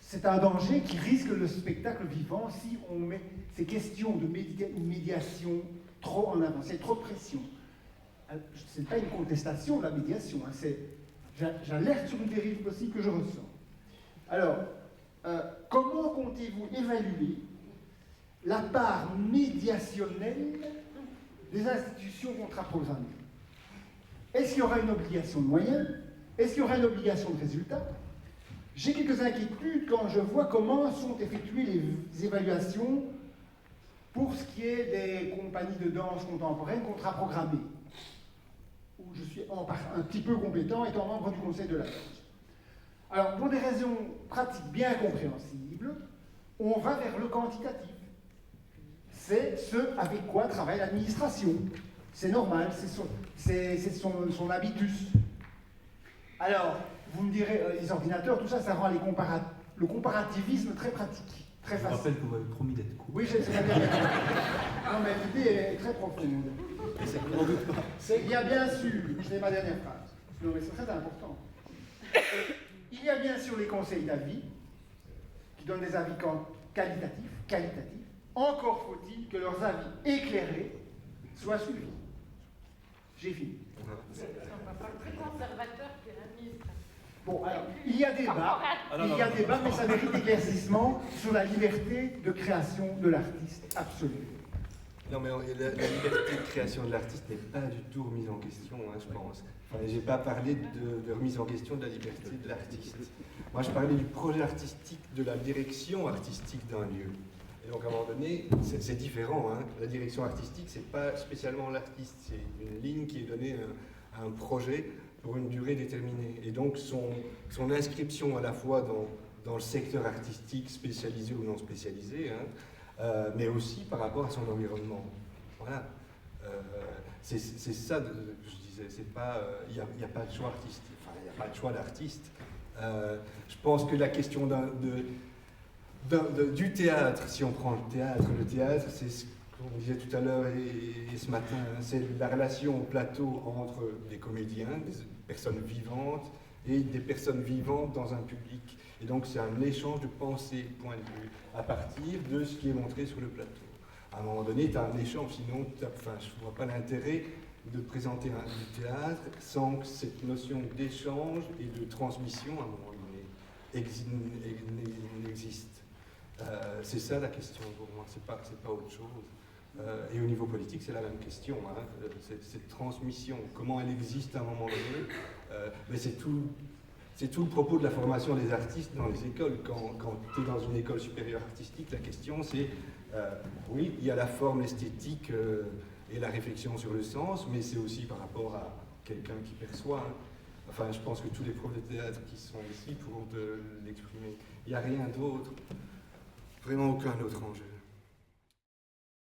c'est un danger qui risque le spectacle vivant si on met ces questions de médiation trop en avant, c'est trop de pression. Ce n'est pas une contestation de la médiation, hein, j'alerte sur une dérive possible que je ressens. Alors, comment comptez-vous évaluer la part médiationnelle des institutions contrat-programmées? Est-ce qu'il y aura une obligation de moyens? Est-ce qu'il y aura une obligation de résultats? J'ai quelques inquiétudes quand je vois comment sont effectuées les évaluations pour ce qui est des compagnies de danse contemporaine contrat-programmées, où je suis un petit peu compétent étant membre du Conseil de la danse. Alors, pour des raisons pratiques bien compréhensibles, on va vers le quantitatif. C'est ce avec quoi travaille l'administration. C'est normal, c'est son habitus. Alors, vous me direz, les ordinateurs, tout ça, ça rend le comparativisme très pratique, très facile. Je rappelle que vous m'avez promis d'être court. Oui, c'est très bien. Non, mais l'idée est très profonde. Il y a bien sûr, c'est ma dernière phrase, non, mais c'est très important. Il y a bien sûr les conseils d'avis, qui donnent des avis qualitatifs. Encore faut-il que leurs avis éclairés soient suivis. J'ai fini. C'est très conservateur que l'administration. Bon, alors, il y a débat, mais ça mérite éclaircissement sur la liberté de création de l'artiste absolue. Non, mais la liberté de création de l'artiste n'est pas du tout remise en question, hein, je pense. Enfin, j'ai pas parlé de remise en question de la liberté de l'artiste. Moi, je parlais du projet artistique, de la direction artistique d'un lieu. Et donc, à un moment donné, c'est différent. Hein. La direction artistique, c'est pas spécialement l'artiste, c'est une ligne qui est donnée à un projet pour une durée déterminée. Et donc, son inscription à la fois dans le secteur artistique, spécialisé ou non spécialisé, hein, mais aussi par rapport à son environnement. Voilà. C'est ça, je disais, c'est pas, il n'y a pas de choix artistique, enfin, il n'y a pas de choix d'artiste. Je pense que la question du théâtre, si on prend le théâtre, c'est ce qu'on disait tout à l'heure et ce matin, hein, c'est la relation au plateau entre des comédiens, des personnes vivantes, et des personnes vivantes dans un public. Et donc c'est un échange de pensée, point de vue, à partir de ce qui est montré sur le plateau. À un moment donné, tu as un échange, sinon je ne vois pas l'intérêt de présenter du théâtre sans que cette notion d'échange et de transmission, à un moment donné, n'existe. C'est ça la question pour moi, c'est pas autre chose. Et au niveau politique, c'est la même question. Hein. Cette transmission, comment elle existe à un moment donné, mais c'est tout le propos de la formation des artistes dans les écoles. Quand tu es dans une école supérieure artistique, la question c'est, oui, il y a la forme esthétique et la réflexion sur le sens, mais c'est aussi par rapport à quelqu'un qui perçoit. Hein. Enfin, je pense que tous les profs de théâtre qui sont ici pourront te l'exprimer. Il n'y a rien d'autre, vraiment aucun autre enjeu.